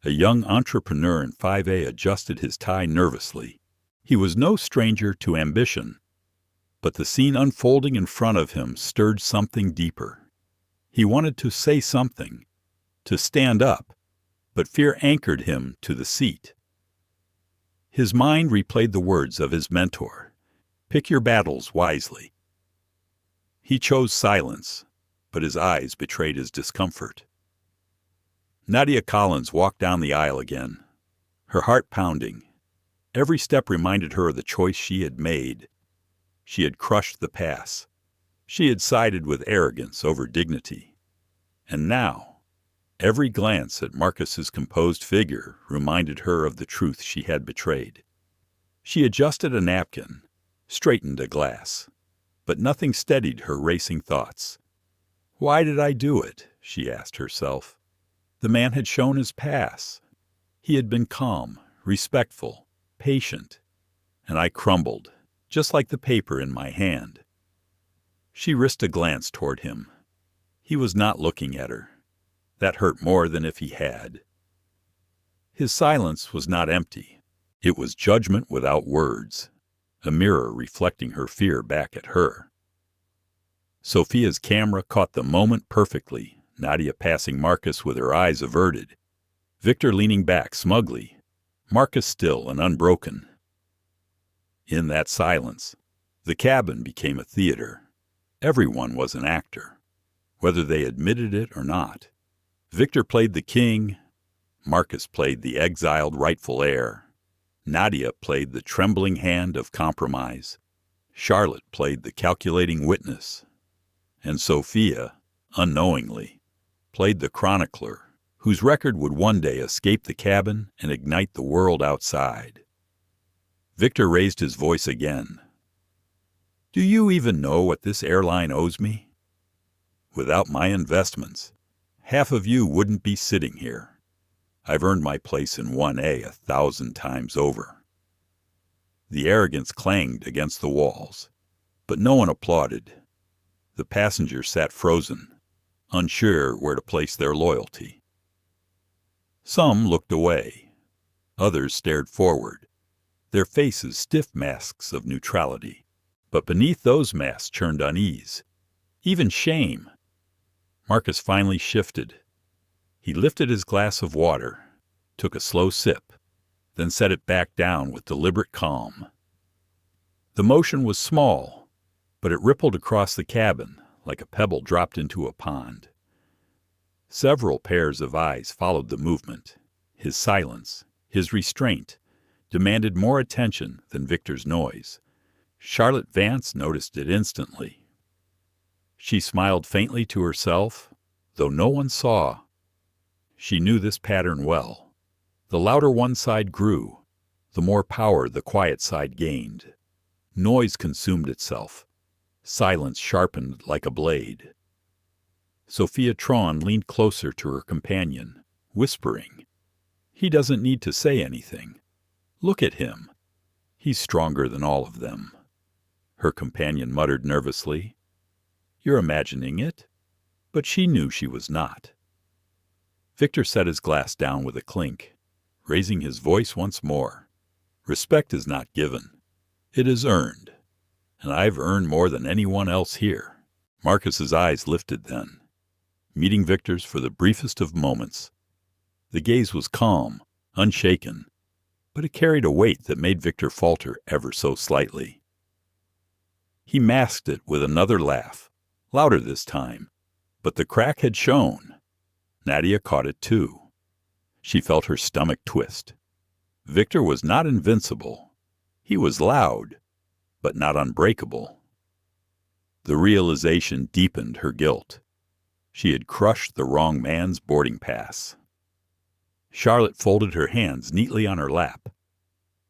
a young entrepreneur in 5A adjusted his tie nervously. He was no stranger to ambition, but the scene unfolding in front of him stirred something deeper. He wanted to say something, to stand up, but fear anchored him to the seat. His mind replayed the words of his mentor, "Pick your battles wisely." He chose silence, but his eyes betrayed his discomfort. Nadia Collins walked down the aisle again, her heart pounding. Every step reminded her of the choice she had made. She had crushed the pass. She had sided with arrogance over dignity. And now, every glance at Marcus's composed figure reminded her of the truth she had betrayed. She adjusted a napkin, straightened a glass, but nothing steadied her racing thoughts. Why did I do it? She asked herself. The man had shown his pass. He had been calm, respectful, patient, and I crumbled, just like the paper in my hand. She risked a glance toward him. He was not looking at her. That hurt more than if he had. His silence was not empty. It was judgment without words, a mirror reflecting her fear back at her. Sophia's camera caught the moment perfectly, Nadia passing Marcus with her eyes averted, Victor leaning back smugly, Marcus still and unbroken. In that silence, the cabin became a theater. Everyone was an actor, whether they admitted it or not. Victor played the king, Marcus played the exiled rightful heir, Nadia played the trembling hand of compromise, Charlotte played the calculating witness, and Sophia, unknowingly, played the chronicler whose record would one day escape the cabin and ignite the world outside. Victor raised his voice again. Do you even know what this airline owes me? Without my investments, half of you wouldn't be sitting here. I've earned my place in 1A 1,000 times over. The arrogance clanged against the walls, but no one applauded. The passengers sat frozen, unsure where to place their loyalty. Some looked away. Others stared forward, their faces stiff masks of neutrality. But beneath those masks churned unease, even shame. Marcus finally shifted. He lifted his glass of water, took a slow sip, then set it back down with deliberate calm. The motion was small, but it rippled across the cabin like a pebble dropped into a pond. Several pairs of eyes followed the movement. His silence, his restraint, demanded more attention than Victor's noise. Charlotte Vance noticed it instantly. She smiled faintly to herself, though no one saw. She knew this pattern well. The louder one side grew, the more power the quiet side gained. Noise consumed itself. Silence sharpened like a blade. Sophia Tron leaned closer to her companion, whispering, "He doesn't need to say anything. Look at him. He's stronger than all of them." Her companion muttered nervously, "You're imagining it." But she knew she was not. Victor set his glass down with a clink, raising his voice once more. "Respect is not given. It is earned. And I've earned more than anyone else here." Marcus's eyes lifted then, meeting Victor's for the briefest of moments. The gaze was calm, unshaken, but it carried a weight that made Victor falter ever so slightly. He masked it with another laugh, louder this time, but the crack had shown. Nadia caught it too. She felt her stomach twist. Victor was not invincible. He was loud, but not unbreakable. The realization deepened her guilt. She had crushed the wrong man's boarding pass. Charlotte folded her hands neatly on her lap.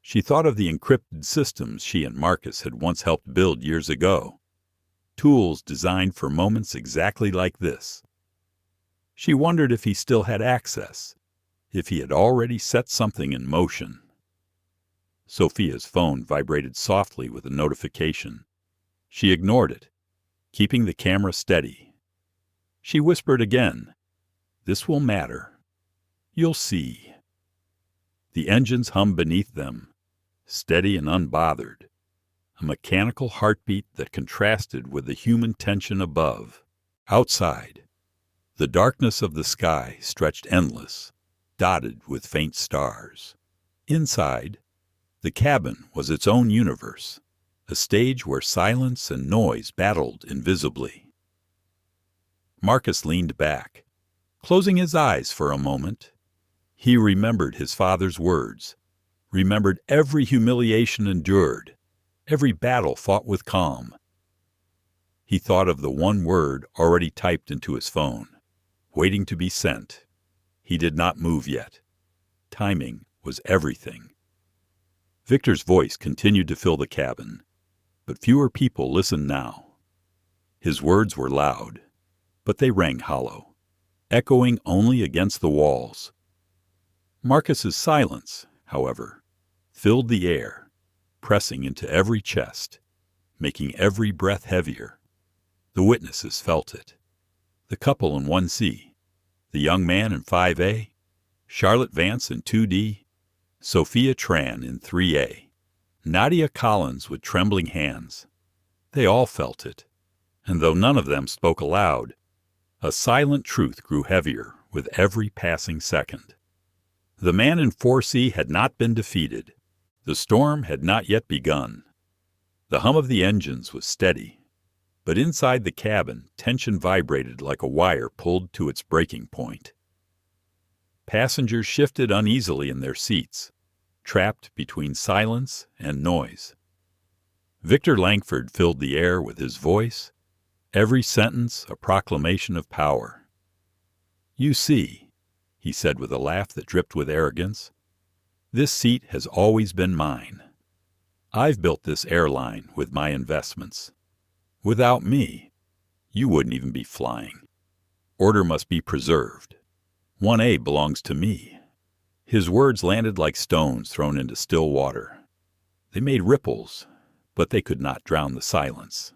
She thought of the encrypted systems she and Marcus had once helped build years ago. Tools designed for moments exactly like this. She wondered if he still had access, if he had already set something in motion. Sophia's phone vibrated softly with a notification. She ignored it, keeping the camera steady. She whispered again, "This will matter. You'll see." The engines hummed beneath them, steady and unbothered, a mechanical heartbeat that contrasted with the human tension above. Outside, the darkness of the sky stretched endless, dotted with faint stars. Inside, the cabin was its own universe, a stage where silence and noise battled invisibly. Marcus leaned back, closing his eyes for a moment. He remembered his father's words, remembered every humiliation endured, every battle fought with calm. He thought of the one word already typed into his phone, waiting to be sent. He did not move yet. Timing was everything. Victor's voice continued to fill the cabin, but fewer people listened now. His words were loud, but they rang hollow, echoing only against the walls. Marcus's silence, however, filled the air, pressing into every chest, making every breath heavier. The witnesses felt it. The couple in 1C, the young man in 5A, Charlotte Vance in 2D, Sophia Tran in 3A, Nadia Collins with trembling hands. They all felt it, and though none of them spoke aloud, a silent truth grew heavier with every passing second. The man in 4C had not been defeated. The storm had not yet begun. The hum of the engines was steady, but inside the cabin, tension vibrated like a wire pulled to its breaking point. Passengers shifted uneasily in their seats, trapped between silence and noise. Victor Langford filled the air with his voice, every sentence a proclamation of power. "You see," he said with a laugh that dripped with arrogance, "this seat has always been mine. I've built this airline with my investments. Without me, you wouldn't even be flying. Order must be preserved. 1A belongs to me." His words landed like stones thrown into still water. They made ripples, but they could not drown the silence.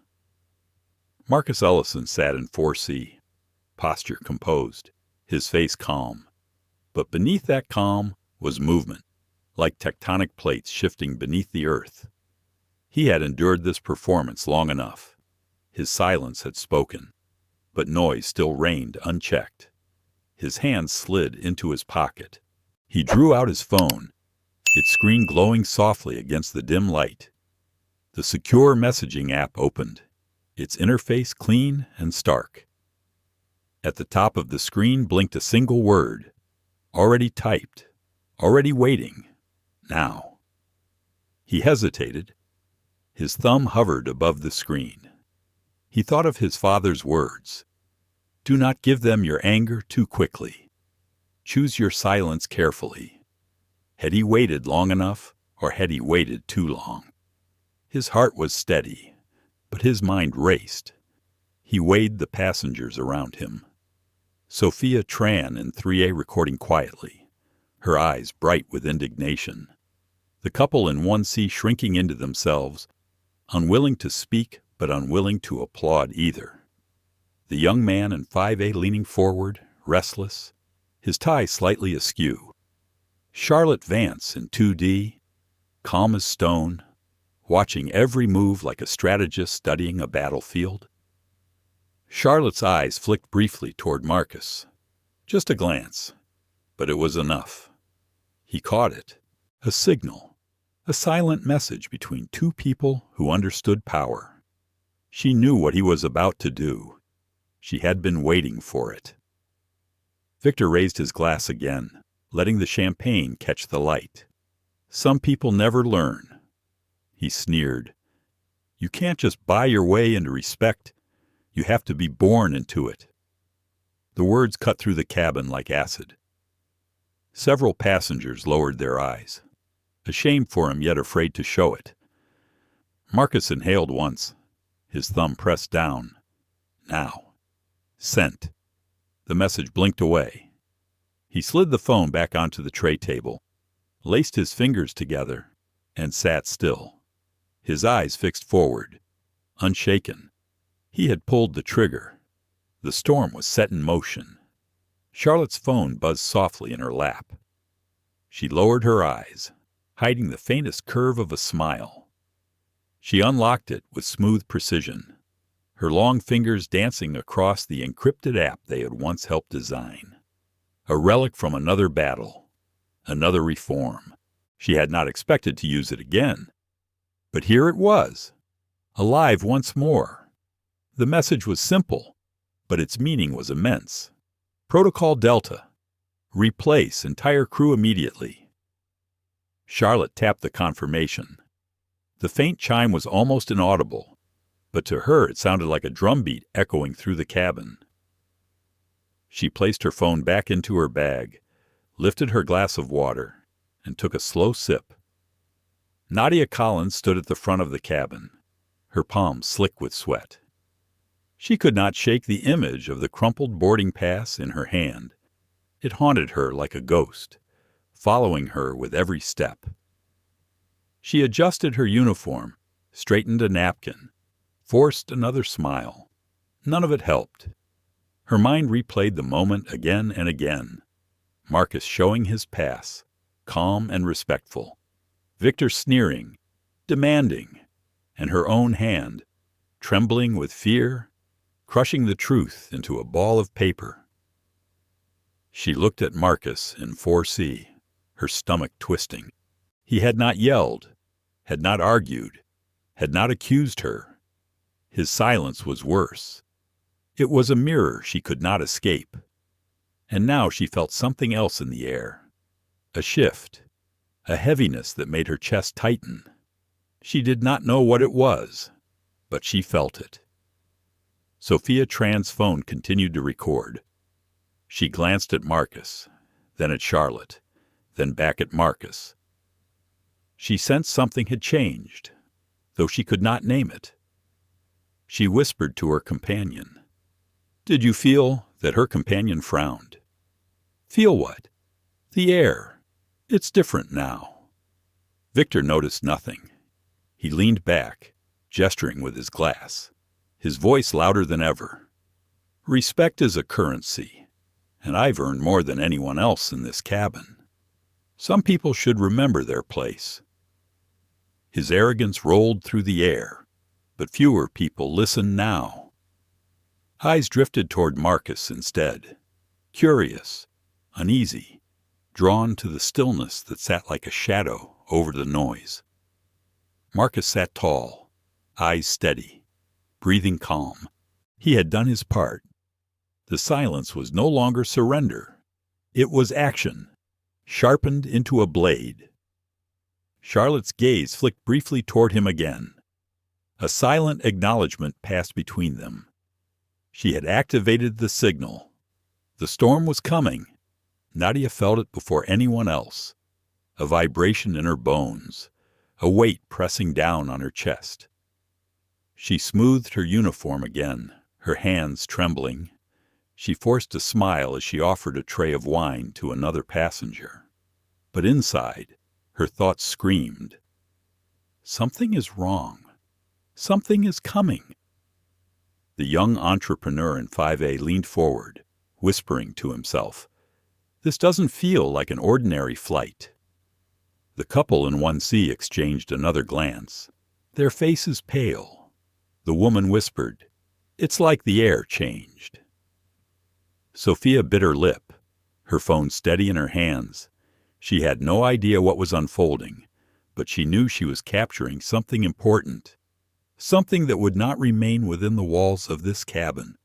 Marcus Ellison sat in 4C, posture composed, his face calm. But beneath that calm was movement, like tectonic plates shifting beneath the earth. He had endured this performance long enough. His silence had spoken, but noise still reigned unchecked. His hand slid into his pocket. He drew out his phone, its screen glowing softly against the dim light. The secure messaging app opened, its interface clean and stark. At the top of the screen blinked a single word, already typed, already waiting, now. He hesitated. His thumb hovered above the screen. He thought of his father's words. Do not give them your anger too quickly. Choose your silence carefully. Had he waited long enough, or had he waited too long? His heart was steady, but his mind raced. He weighed the passengers around him. Sophia Tran in 3A recording quietly, her eyes bright with indignation. The couple in 1C shrinking into themselves, unwilling to speak but unwilling to applaud either. The young man in 5A leaning forward, restless, his tie slightly askew. Charlotte Vance in 2D, calm as stone, watching every move like a strategist studying a battlefield. Charlotte's eyes flicked briefly toward Marcus. Just a glance, but it was enough. He caught it, a signal, a silent message between two people who understood power. She knew what he was about to do. She had been waiting for it. Victor raised his glass again, letting the champagne catch the light. Some people never learn. He sneered. You can't just buy your way into respect. You have to be born into it. The words cut through the cabin like acid. Several passengers lowered their eyes, ashamed for him yet afraid to show it. Marcus inhaled once, his thumb pressed down. Now. Sent. The message blinked away. He slid the phone back onto the tray table, laced his fingers together, and sat still, his eyes fixed forward, unshaken. He had pulled the trigger. The storm was set in motion. Charlotte's phone buzzed softly in her lap. She lowered her eyes, hiding the faintest curve of a smile. She unlocked it with smooth precision, her long fingers dancing across the encrypted app they had once helped design. A relic from another battle, another reform. She had not expected to use it again. But here it was, alive once more. The message was simple, but its meaning was immense. Protocol Delta. Replace entire crew immediately. Charlotte tapped the confirmation. The faint chime was almost inaudible, but to her it sounded like a drumbeat echoing through the cabin. She placed her phone back into her bag, lifted her glass of water, and took a slow sip. Nadia Collins stood at the front of the cabin, her palms slick with sweat. She could not shake the image of the crumpled boarding pass in her hand. It haunted her like a ghost, following her with every step. She adjusted her uniform, straightened a napkin, forced another smile. None of it helped. Her mind replayed the moment again and again. Marcus showing his pass, calm and respectful. Victor sneering, demanding, and her own hand, trembling with fear, crushing the truth into a ball of paper. She looked at Marcus in 4C, her stomach twisting. He had not yelled, had not argued, had not accused her. His silence was worse. It was a mirror she could not escape. And now she felt something else in the air. A shift, a heaviness that made her chest tighten. She did not know what it was, but she felt it. Sophia Tran's phone continued to record. She glanced at Marcus, then at Charlotte, then back at Marcus. She sensed something had changed, though she could not name it. She whispered to her companion. Did you feel that her companion frowned? Feel what? The air. It's different now. Victor noticed nothing. He leaned back, gesturing with his glass, his voice louder than ever. Respect is a currency, and I've earned more than anyone else in this cabin. Some people should remember their place. His arrogance rolled through the air, but fewer people listened now. Eyes drifted toward Marcus instead, curious, uneasy, drawn to the stillness that sat like a shadow over the noise. Marcus sat tall, eyes steady, breathing calm. He had done his part. The silence was no longer surrender. It was action, sharpened into a blade. Charlotte's gaze flicked briefly toward him again. A silent acknowledgement passed between them. She had activated the signal. The storm was coming. Nadia felt it before anyone else. A vibration in her bones, a weight pressing down on her chest. She smoothed her uniform again, her hands trembling. She forced a smile as she offered a tray of wine to another passenger. But inside, her thoughts screamed. Something is wrong. Something is coming. The young entrepreneur in 5A leaned forward, whispering to himself, "This doesn't feel like an ordinary flight." The couple in 1C exchanged another glance, their faces pale. The woman whispered, "It's like the air changed." Sophia bit her lip, her phone steady in her hands. She had no idea what was unfolding, but she knew she was capturing something important, something that would not remain within the walls of this cabin.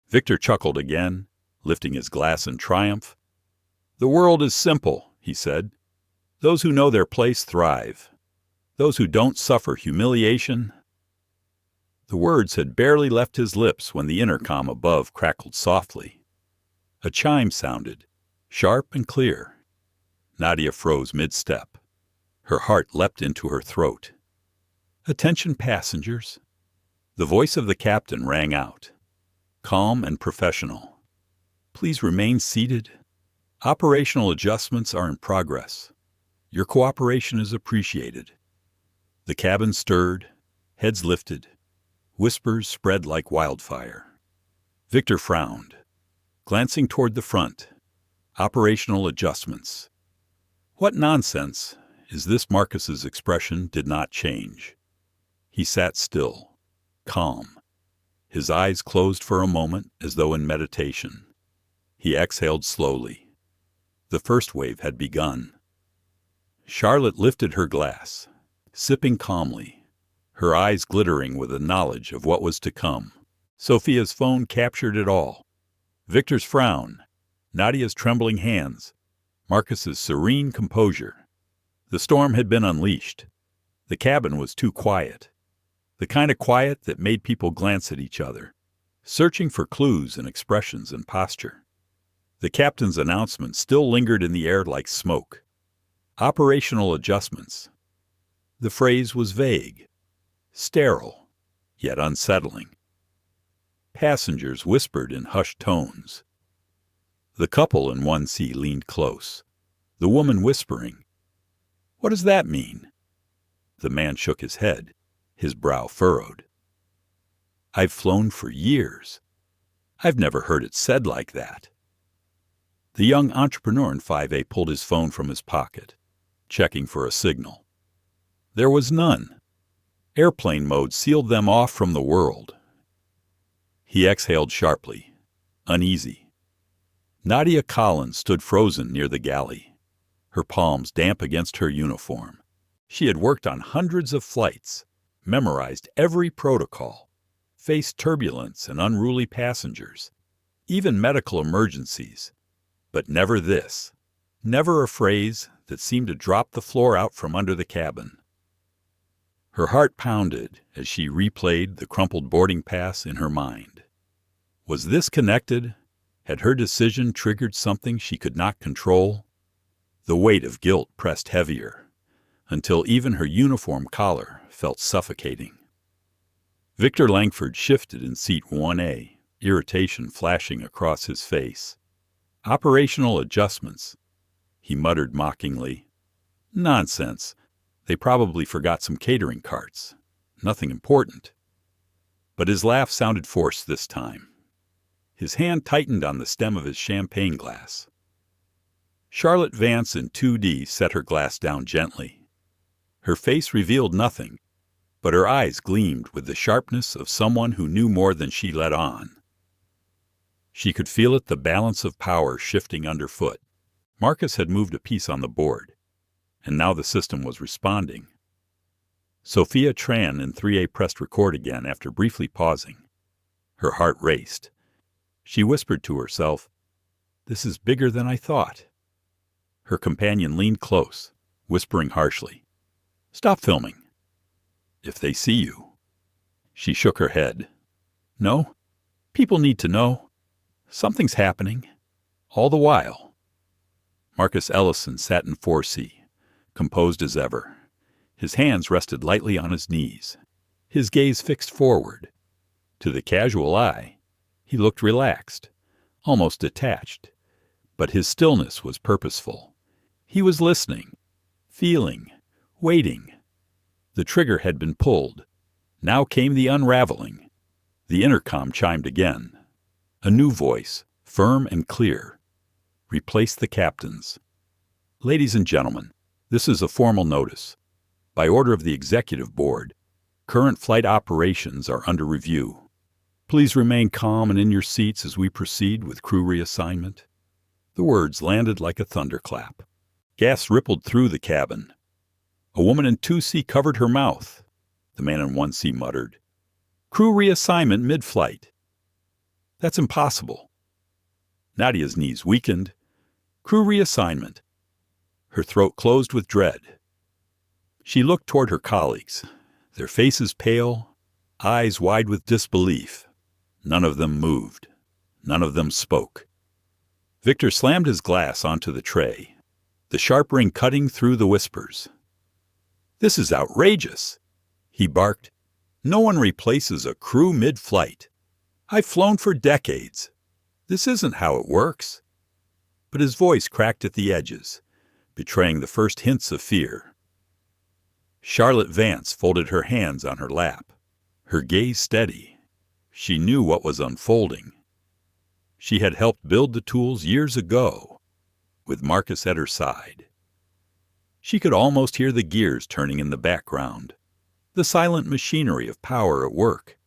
Victor chuckled again, lifting his glass in triumph. "The world is simple," he said. "Those who know their place thrive. Those who don't suffer humiliation." The words had barely left his lips when the intercom above crackled softly. A chime sounded, sharp and clear. Nadia froze mid-step. Her heart leapt into her throat. "Attention passengers." The voice of the captain rang out, calm and professional. "Please remain seated. Operational adjustments are in progress. Your cooperation is appreciated." The cabin stirred, heads lifted. Whispers spread like wildfire. Victor frowned, glancing toward the front. Operational adjustments. What nonsense! Is this Marcus's expression did not change. He sat still, calm. His eyes closed for a moment as though in meditation. He exhaled slowly. The first wave had begun. Charlotte lifted her glass, sipping calmly, her eyes glittering with the knowledge of what was to come. Sophia's phone captured it all. Victor's frown, Nadia's trembling hands, Marcus's serene composure. The storm had been unleashed. The cabin was too quiet. The kind of quiet that made people glance at each other, searching for clues and expressions and posture. The captain's announcement still lingered in the air like smoke. Operational adjustments. The phrase was vague, sterile, yet unsettling. Passengers whispered in hushed tones. The couple in 1C leaned close, the woman whispering, "What does that mean?" The man shook his head, his brow furrowed. "I've flown for years. I've never heard it said like that." The young entrepreneur in 5A pulled his phone from his pocket, checking for a signal. There was none. Airplane mode sealed them off from the world. He exhaled sharply, uneasy. Nadia Collins stood frozen near the galley, her palms damp against her uniform. She had worked on hundreds of flights, memorized every protocol, faced turbulence and unruly passengers, even medical emergencies, but never this, never a phrase that seemed to drop the floor out from under the cabin. Her heart pounded as she replayed the crumpled boarding pass in her mind. Was this connected? Had her decision triggered something she could not control? The weight of guilt pressed heavier, until even her uniform collar felt suffocating. Victor Langford shifted in seat 1A, irritation flashing across his face. Operational adjustments, he muttered mockingly. Nonsense. They probably forgot some catering carts. Nothing important. But his laugh sounded forced this time. His hand tightened on the stem of his champagne glass. Charlotte Vance in 2D set her glass down gently. Her face revealed nothing, but her eyes gleamed with the sharpness of someone who knew more than she let on. She could feel it, the balance of power shifting underfoot. Marcus had moved a piece on the board, and now the system was responding. Sophia Tran in 3A pressed record again after briefly pausing. Her heart raced. She whispered to herself, "This is bigger than I thought." Her companion leaned close, whispering harshly, "Stop filming." "If they see you." She shook her head. "No, people need to know. Something's happening. All the while." Marcus Ellison sat in 4C, composed as ever. His hands rested lightly on his knees, his gaze fixed forward. To the casual eye, he looked relaxed, almost detached, but his stillness was purposeful. He was listening, feeling, waiting. The trigger had been pulled. Now came the unraveling. The intercom chimed again. A new voice, firm and clear, replaced the captain's. "Ladies and gentlemen, this is a formal notice. By order of the Executive Board, current flight operations are under review. Please remain calm and in your seats as we proceed with crew reassignment." The words landed like a thunderclap. Gas rippled through the cabin. A woman in 2C covered her mouth. The man in 1C muttered, "Crew reassignment mid-flight." "That's impossible." Nadia's knees weakened. "Crew reassignment." Her throat closed with dread. She looked toward her colleagues, their faces pale, eyes wide with disbelief. None of them moved. None of them spoke. Victor slammed his glass onto the tray, the sharp ring cutting through the whispers. "This is outrageous," he barked. "No one replaces a crew mid-flight. I've flown for decades. This isn't how it works." But his voice cracked at the edges, betraying the first hints of fear. Charlotte Vance folded her hands on her lap, her gaze steady. She knew what was unfolding. She had helped build the tools years ago, with Marcus at her side. She could almost hear the gears turning in the background, the silent machinery of power at work.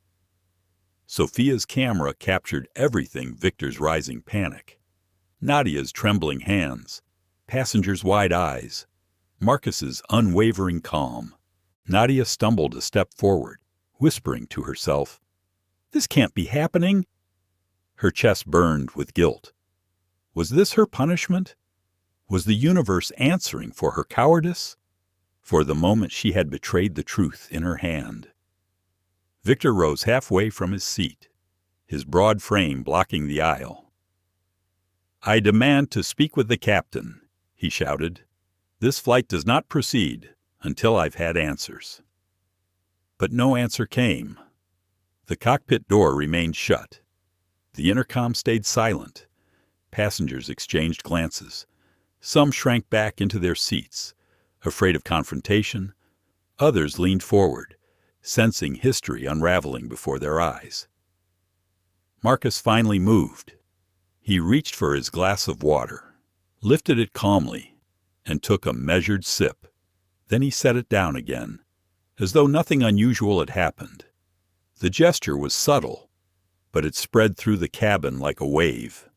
Sophia's camera captured everything: Victor's rising panic, Nadia's trembling hands, passengers' wide eyes, Marcus's unwavering calm. Nadia stumbled a step forward, whispering to herself, "This can't be happening." Her chest burned with guilt. Was this her punishment? Was the universe answering for her cowardice? For the moment she had betrayed the truth in her hand. Victor rose halfway from his seat, his broad frame blocking the aisle. "I demand to speak with the captain," he shouted. "This flight does not proceed until I've had answers." But no answer came. The cockpit door remained shut. The intercom stayed silent. Passengers exchanged glances. Some shrank back into their seats, afraid of confrontation. Others leaned forward, sensing history unraveling before their eyes. Marcus finally moved. He reached for his glass of water, lifted it calmly, and took a measured sip. Then he set it down again, as though nothing unusual had happened. The gesture was subtle, but it spread through the cabin like a wave.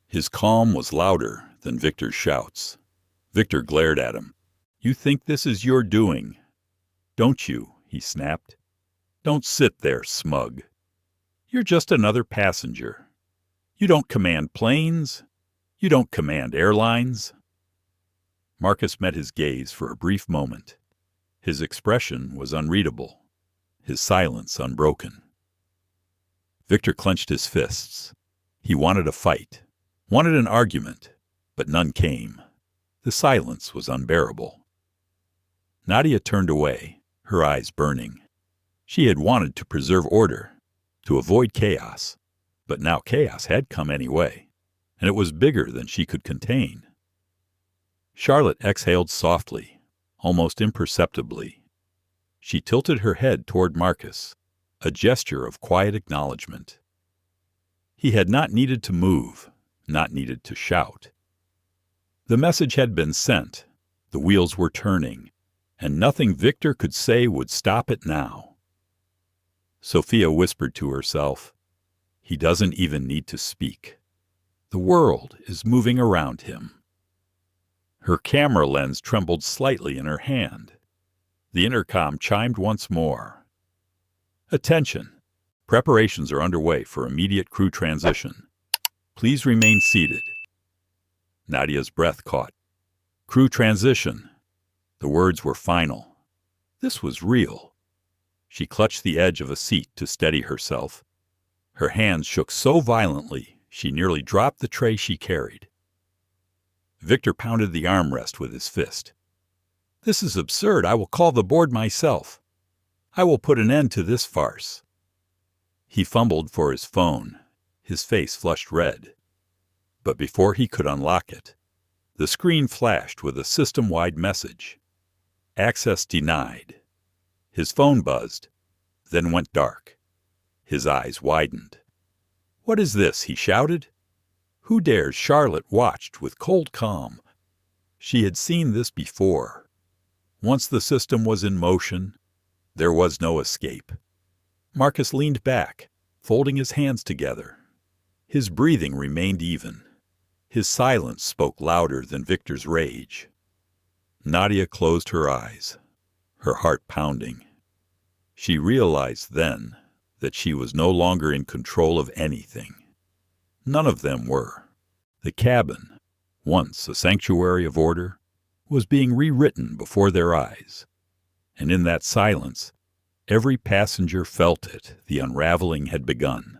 His calm was louder than Victor's shouts. Victor glared at him. "You think this is your doing, don't you?" he snapped. "Don't sit there, smug. You're just another passenger. You don't command planes. You don't command airlines." Marcus met his gaze for a brief moment. His expression was unreadable, his silence unbroken. Victor clenched his fists. He wanted a fight, wanted an argument, but none came. The silence was unbearable. Nadia turned away, her eyes burning. She had wanted to preserve order, to avoid chaos, but now chaos had come anyway, and it was bigger than she could contain. Charlotte exhaled softly, almost imperceptibly. She tilted her head toward Marcus, a gesture of quiet acknowledgement. He had not needed to move, not needed to shout. The message had been sent, the wheels were turning, and nothing Victor could say would stop it now. Sophia whispered to herself, "He doesn't even need to speak. The world is moving around him." Her camera lens trembled slightly in her hand. The intercom chimed once more. Attention! Preparations are underway for immediate crew transition. Please remain seated. Nadia's breath caught. Crew transition. The words were final. This was real. She clutched the edge of a seat to steady herself. Her hands shook so violently she nearly dropped the tray she carried. Victor pounded the armrest with his fist. This is absurd. I will call the board myself. I will put an end to this farce. He fumbled for his phone, his face flushed red. But before he could unlock it, the screen flashed with a system-wide message. Access denied. His phone buzzed, then went dark. His eyes widened. What is this? He shouted. Who dares? Charlotte watched with cold calm. She had seen this before. Once the system was in motion, there was no escape. Marcus leaned back, folding his hands together. His breathing remained even. His silence spoke louder than Victor's rage. Nadia closed her eyes, her heart pounding. She realized then that she was no longer in control of anything. None of them were. The cabin, once a sanctuary of order, was being rewritten before their eyes. And in that silence, every passenger felt it. The unraveling had begun.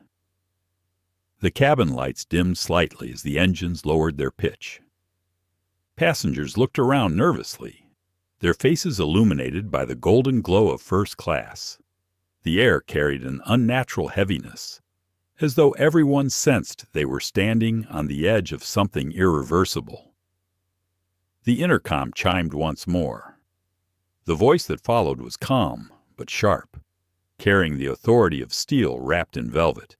The cabin lights dimmed slightly as the engines lowered their pitch. Passengers looked around nervously, their faces illuminated by the golden glow of first class. The air carried an unnatural heaviness, as though everyone sensed they were standing on the edge of something irreversible. The intercom chimed once more. The voice that followed was calm but sharp, carrying the authority of steel wrapped in velvet.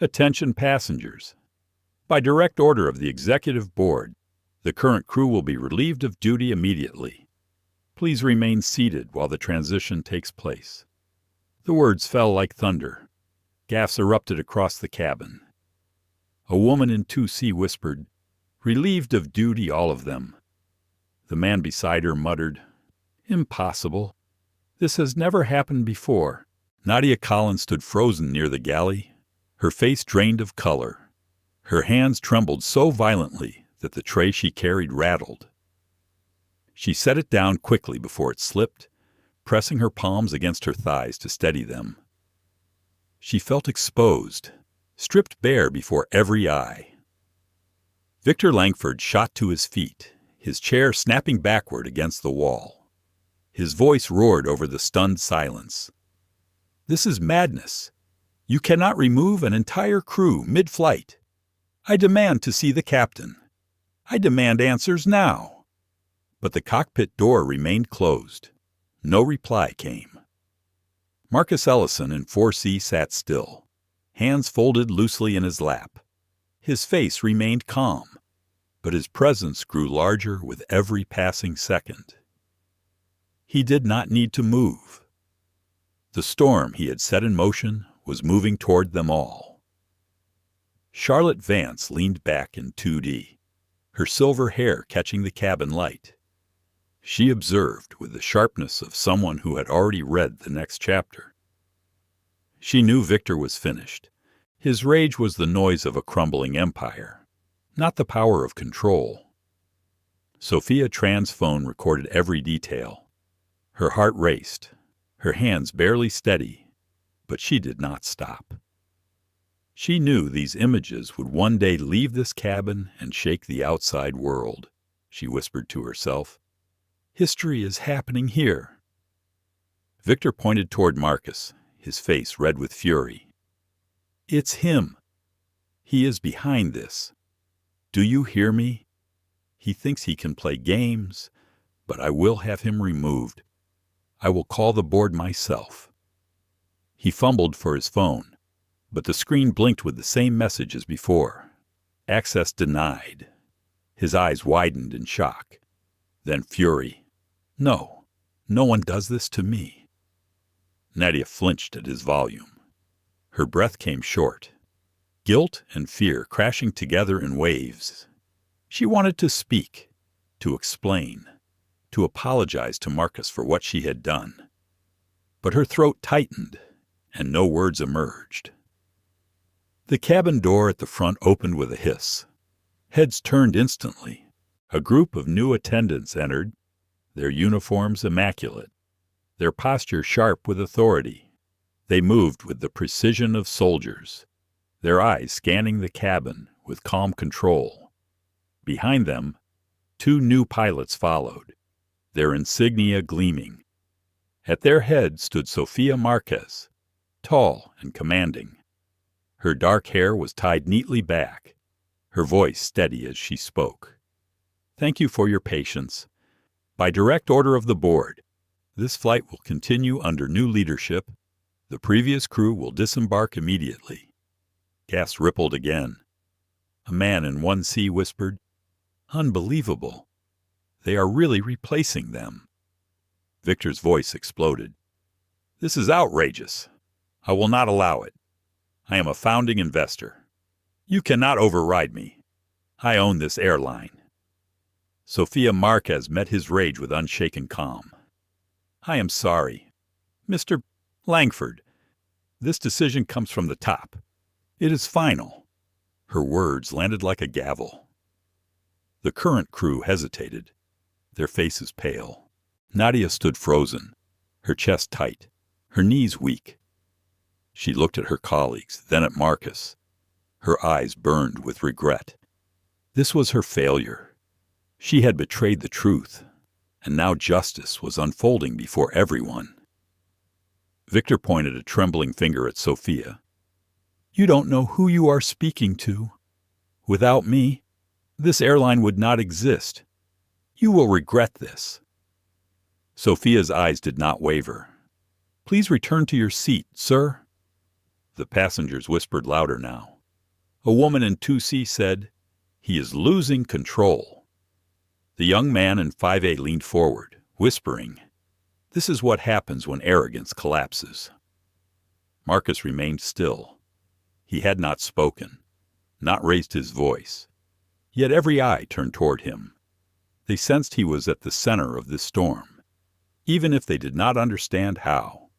Attention passengers. By direct order of the executive board, the current crew will be relieved of duty immediately. Please remain seated while the transition takes place. The words fell like thunder. Gaffs erupted across the cabin. A woman in 2C whispered, "Relieved of duty, all of them." The man beside her muttered, "Impossible. This has never happened before." Nadia Collins stood frozen near the galley, her face drained of color. Her hands trembled so violently that the tray she carried rattled. She set it down quickly before it slipped, pressing her palms against her thighs to steady them. She felt exposed, stripped bare before every eye. Victor Langford shot to his feet, his chair snapping backward against the wall. His voice roared over the stunned silence. "This is madness. You cannot remove an entire crew mid-flight. I demand to see the captain. I demand answers now." But the cockpit door remained closed. No reply came. Marcus Ellison in 4C sat still, hands folded loosely in his lap. His face remained calm, but his presence grew larger with every passing second. He did not need to move. The storm he had set in motion was moving toward them all. Charlotte Vance leaned back in 2D, her silver hair catching the cabin light. She observed with the sharpness of someone who had already read the next chapter. She knew Victor was finished. His rage was the noise of a crumbling empire, not the power of control. Sophia Tran's phone recorded every detail. Her heart raced, her hands barely steady, but she did not stop. She knew these images would one day leave this cabin and shake the outside world, she whispered to herself. History is happening here. Victor pointed toward Marcus, his face red with fury. It's him. He is behind this. Do you hear me? He thinks he can play games, but I will have him removed. I will call the board myself. He fumbled for his phone, but the screen blinked with the same message as before. Access denied. His eyes widened in shock. Then fury. No, no one does this to me. Nadia flinched at his volume. Her breath came short. Guilt and fear crashing together in waves. She wanted to speak, to explain, to apologize to Marcus for what she had done. But her throat tightened, and no words emerged. The cabin door at the front opened with a hiss. Heads turned instantly. A group of new attendants entered, their uniforms immaculate, their posture sharp with authority. They moved with the precision of soldiers, their eyes scanning the cabin with calm control. Behind them, 2 new pilots followed, their insignia gleaming. At their head stood Sofia Marquez, tall and commanding. Her dark hair was tied neatly back, her voice steady as she spoke. "Thank you for your patience. By direct order of the board, this flight will continue under new leadership. The previous crew will disembark immediately." Gas rippled again. A man in 1C whispered, "Unbelievable. They are really replacing them." Victor's voice exploded. "This is outrageous. I will not allow it. I am a founding investor. You cannot override me. I own this airline." Sofia Marquez met his rage with unshaken calm. "I am sorry. Mr. Langford, this decision comes from the top. It is final." Her words landed like a gavel. The current crew hesitated, their faces pale. Nadia stood frozen, her chest tight, her knees weak. She looked at her colleagues, then at Marcus. Her eyes burned with regret. This was her failure. She had betrayed the truth, and now justice was unfolding before everyone. Victor pointed a trembling finger at Sofia. "You don't know who you are speaking to. Without me, this airline would not exist. You will regret this." Sofia's eyes did not waver. "Please return to your seat, sir." The passengers whispered louder now. A woman in 2C said, "He is losing control." The young man in 5A leaned forward, whispering, "This is what happens when arrogance collapses." Marcus remained still. He had not spoken, not raised his voice. Yet every eye turned toward him. They sensed he was at the center of this storm, even if they did not understand how.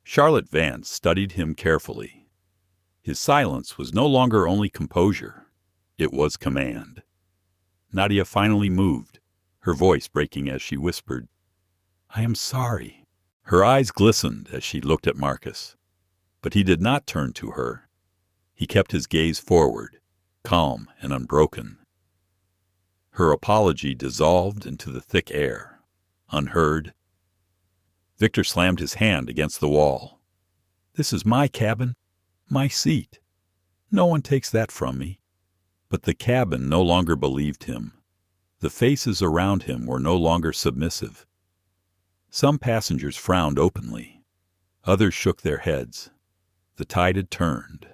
Charlotte Vance studied him carefully. His silence was no longer only composure. It was command. Nadia finally moved, her voice breaking as she whispered, "I am sorry." Her eyes glistened as she looked at Marcus, but he did not turn to her. He kept his gaze forward, calm and unbroken. Her apology dissolved into the thick air, unheard. Victor slammed his hand against the wall. "This is my cabin, my seat. No one takes that from me." But the cabin no longer believed him. The faces around him were no longer submissive. Some passengers frowned openly. Others shook their heads. The tide had turned.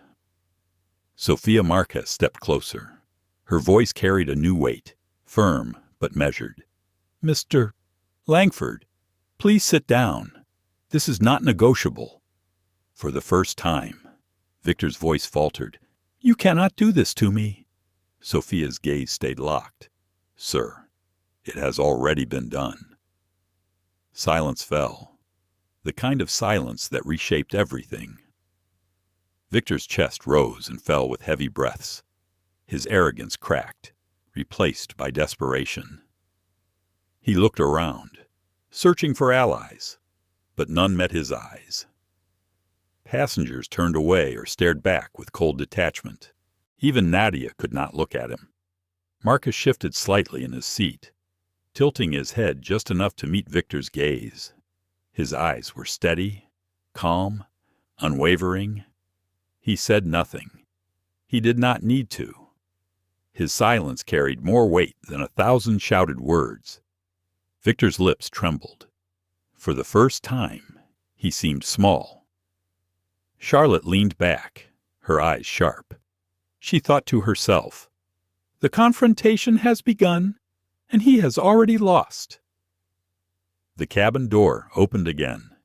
Sofia Marquez stepped closer. Her voice carried a new weight, firm but measured. "Mr. Langford, please sit down. This is not negotiable." For the first time, Victor's voice faltered. "You cannot do this to me." Sofia's gaze stayed locked. "Sir, it has already been done." Silence fell, the kind of silence that reshaped everything. Victor's chest rose and fell with heavy breaths. His arrogance cracked, replaced by desperation. He looked around, searching for allies, but none met his eyes. Passengers turned away or stared back with cold detachment. Even Nadia could not look at him. Marcus shifted slightly in his seat, tilting his head just enough to meet Victor's gaze. His eyes were steady, calm, unwavering. He said nothing. He did not need to. His silence carried more weight than 1,000 shouted words. Victor's lips trembled. For the first time, he seemed small. Charlotte leaned back, her eyes sharp. She thought to herself, "The confrontation has begun, and he has already lost." The cabin door opened again.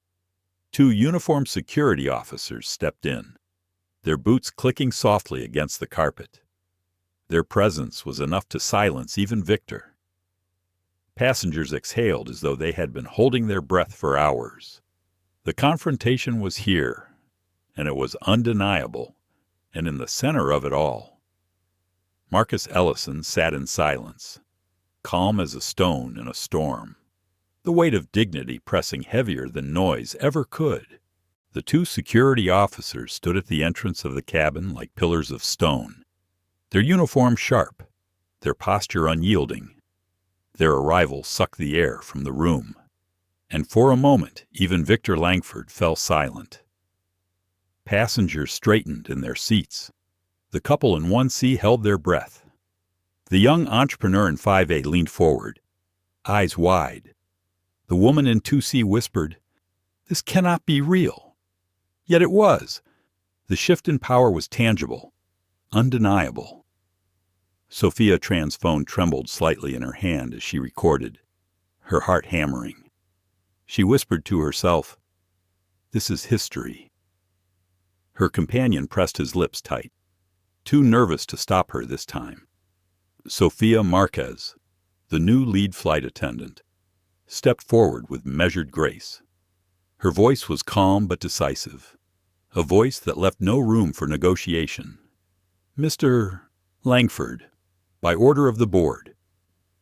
2 uniformed security officers stepped in, their boots clicking softly against the carpet. Their presence was enough to silence even Victor. Passengers exhaled as though they had been holding their breath for hours. The confrontation was here, and it was undeniable, and in the center of it all. Marcus Ellison sat in silence, calm as a stone in a storm, the weight of dignity pressing heavier than noise ever could. The two security officers stood at the entrance of the cabin like pillars of stone, their uniforms sharp, their posture unyielding. Their arrival sucked the air from the room, and for a moment even Victor Langford fell silent. Passengers straightened in their seats. The couple in 1C held their breath. The young entrepreneur in 5A leaned forward, eyes wide. The woman in 2C whispered, "This cannot be real." Yet it was. The shift in power was tangible, undeniable. Sophia Tran's phone trembled slightly in her hand as she recorded, her heart hammering. She whispered to herself, "This is history." Her companion pressed his lips tight, too nervous to stop her this time. Sofia Marquez, the new lead flight attendant, stepped forward with measured grace. Her voice was calm but decisive, a voice that left no room for negotiation. "Mr. Langford, by order of the board,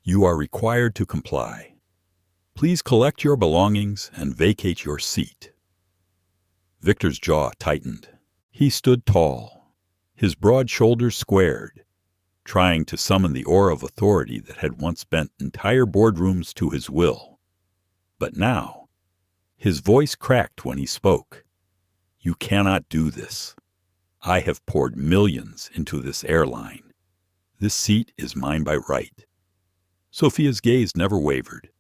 you are required to comply. Please collect your belongings and vacate your seat." Victor's jaw tightened. He stood tall, his broad shoulders squared, trying to summon the aura of authority that had once bent entire boardrooms to his will. But now, his voice cracked when he spoke. "You cannot do this. I have poured millions into this airline. This seat is mine by right." Sophia's gaze never wavered.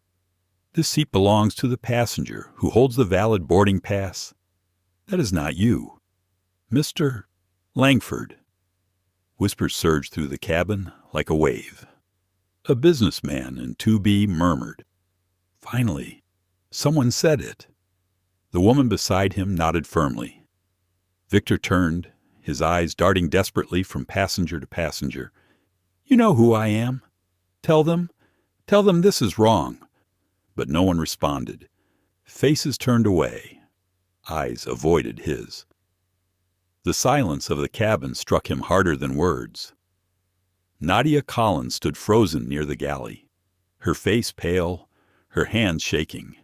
"This seat belongs to the passenger who holds the valid boarding pass. That is not you. Mr. Langford." Whispers surged through the cabin like a wave. A businessman in 2B murmured. Finally, someone said it. The woman beside him nodded firmly. Victor turned, his eyes darting desperately from passenger to passenger. "You know who I am. Tell them this is wrong." But no one responded. Faces turned away. Eyes avoided his. The silence of the cabin struck him harder than words. Nadia Collins stood frozen near the galley, her face pale, her hands shaking.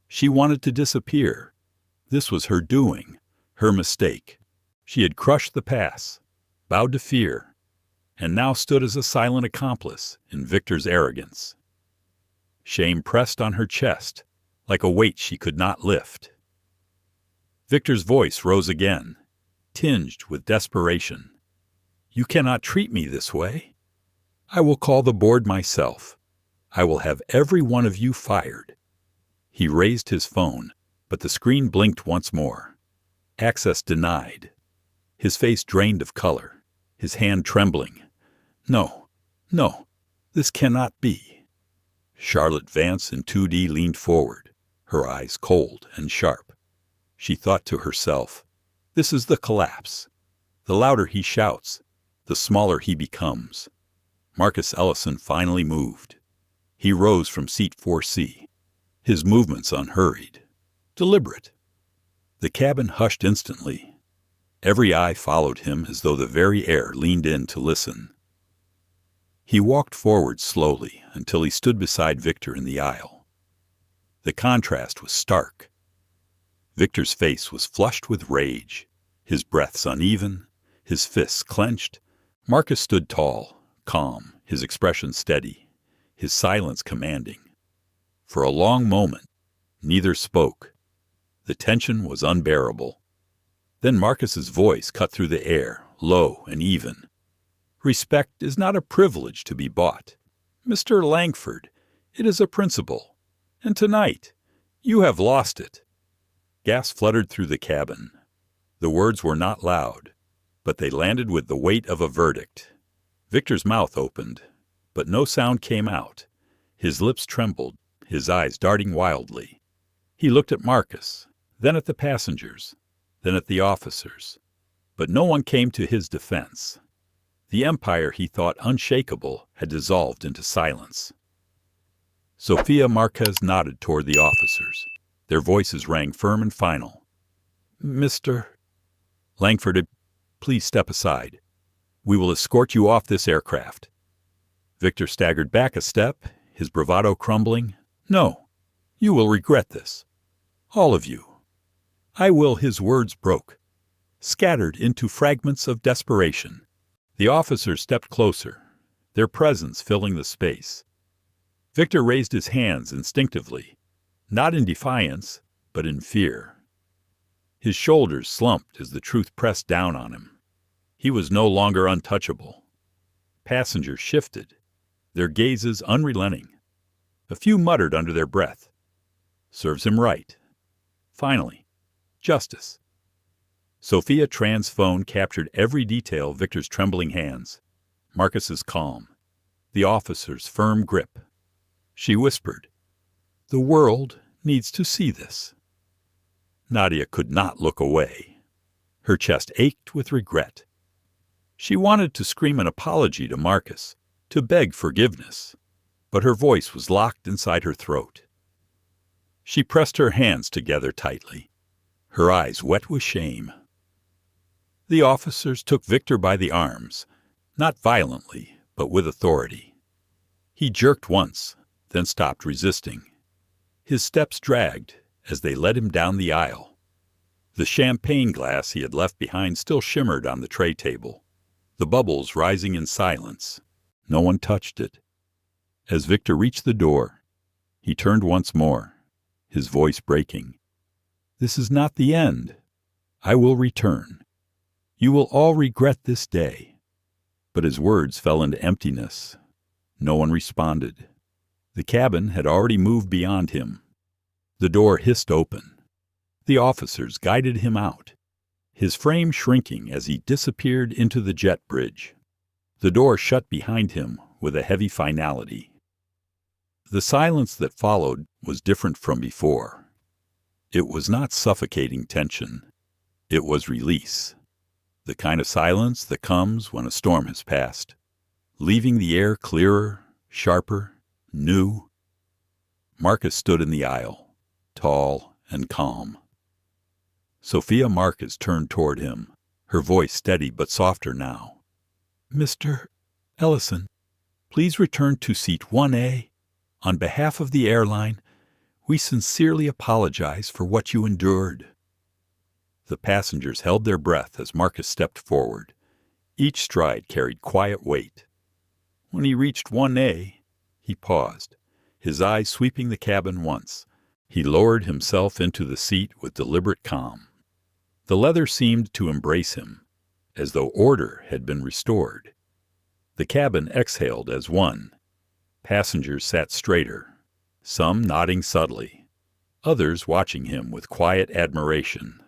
She wanted to disappear. This was her doing, her mistake. She had crushed the pass, bowed to fear, and now stood as a silent accomplice in Victor's arrogance. Shame pressed on her chest like a weight she could not lift. Victor's voice rose again, tinged with desperation. "You cannot treat me this way. I will call the board myself. I will have every one of you fired." He raised his phone, but the screen blinked once more. Access denied. His face drained of color, his hand trembling. No, this cannot be." Charlotte Vance in 2D leaned forward, her eyes cold and sharp. She thought to herself, "This is the collapse. The louder he shouts, the smaller he becomes." Marcus Ellison finally moved. He rose from seat 4C, his movements unhurried, deliberate. The cabin hushed instantly. Every eye followed him as though the very air leaned in to listen. He walked forward slowly until he stood beside Victor in the aisle. The contrast was stark. Victor's face was flushed with rage, his breaths uneven, his fists clenched. Marcus stood tall, calm, his expression steady, his silence commanding. For a long moment, neither spoke. The tension was unbearable. Then Marcus's voice cut through the air, low and even. "Respect is not a privilege to be bought. Mr. Langford, it is a principle. And tonight, you have lost it." Gas fluttered through the cabin. The words were not loud, but they landed with the weight of a verdict. Victor's mouth opened, but no sound came out. His lips trembled, his eyes darting wildly. He looked at Marcus, then at the passengers, then at the officers. But no one came to his defense. The empire he thought unshakable had dissolved into silence. Sophia Marquez nodded toward the officers. Their voices rang firm and final. Mr. Langford, please step aside. We will escort you off this aircraft. Victor staggered back a step, his bravado crumbling. No, you will regret this. All of you. I will. His words broke, scattered into fragments of desperation. The officers stepped closer, their presence filling the space. Victor raised his hands instinctively, not in defiance, but in fear. His shoulders slumped as the truth pressed down on him. He was no longer untouchable. Passengers shifted, their gazes unrelenting. A few muttered under their breath. Serves him right. Finally, justice. Sophia Tran's phone captured every detail of Victor's trembling hands, Marcus's calm, the officer's firm grip. She whispered, "The world needs to see this." Nadia could not look away. Her chest ached with regret. She wanted to scream an apology to Marcus, to beg forgiveness, but her voice was locked inside her throat. She pressed her hands together tightly, her eyes wet with shame. The officers took Victor by the arms, not violently, but with authority. He jerked once, then stopped resisting. His steps dragged as they led him down the aisle. The champagne glass he had left behind still shimmered on the tray table, the bubbles rising in silence. No one touched it. As Victor reached the door, he turned once more, his voice breaking. "This is not the end. I will return. You will all regret this day." But his words fell into emptiness. No one responded. The cabin had already moved beyond him. The door hissed open. The officers guided him out, his frame shrinking as he disappeared into the jet bridge. The door shut behind him with a heavy finality. The silence that followed was different from before. It was not suffocating tension. It was release. The kind of silence that comes when a storm has passed, leaving the air clearer, sharper, new. Marcus stood in the aisle, tall and calm. Sophia Marcus turned toward him, her voice steady but softer now. "Mr. Ellison, please return to seat 1A. On behalf of the airline, we sincerely apologize for what you endured." The passengers held their breath as Marcus stepped forward. Each stride carried quiet weight. When he reached 1A, he paused, his eyes sweeping the cabin once. He lowered himself into the seat with deliberate calm. The leather seemed to embrace him, as though order had been restored. The cabin exhaled as one. Passengers sat straighter, some nodding subtly, others watching him with quiet admiration.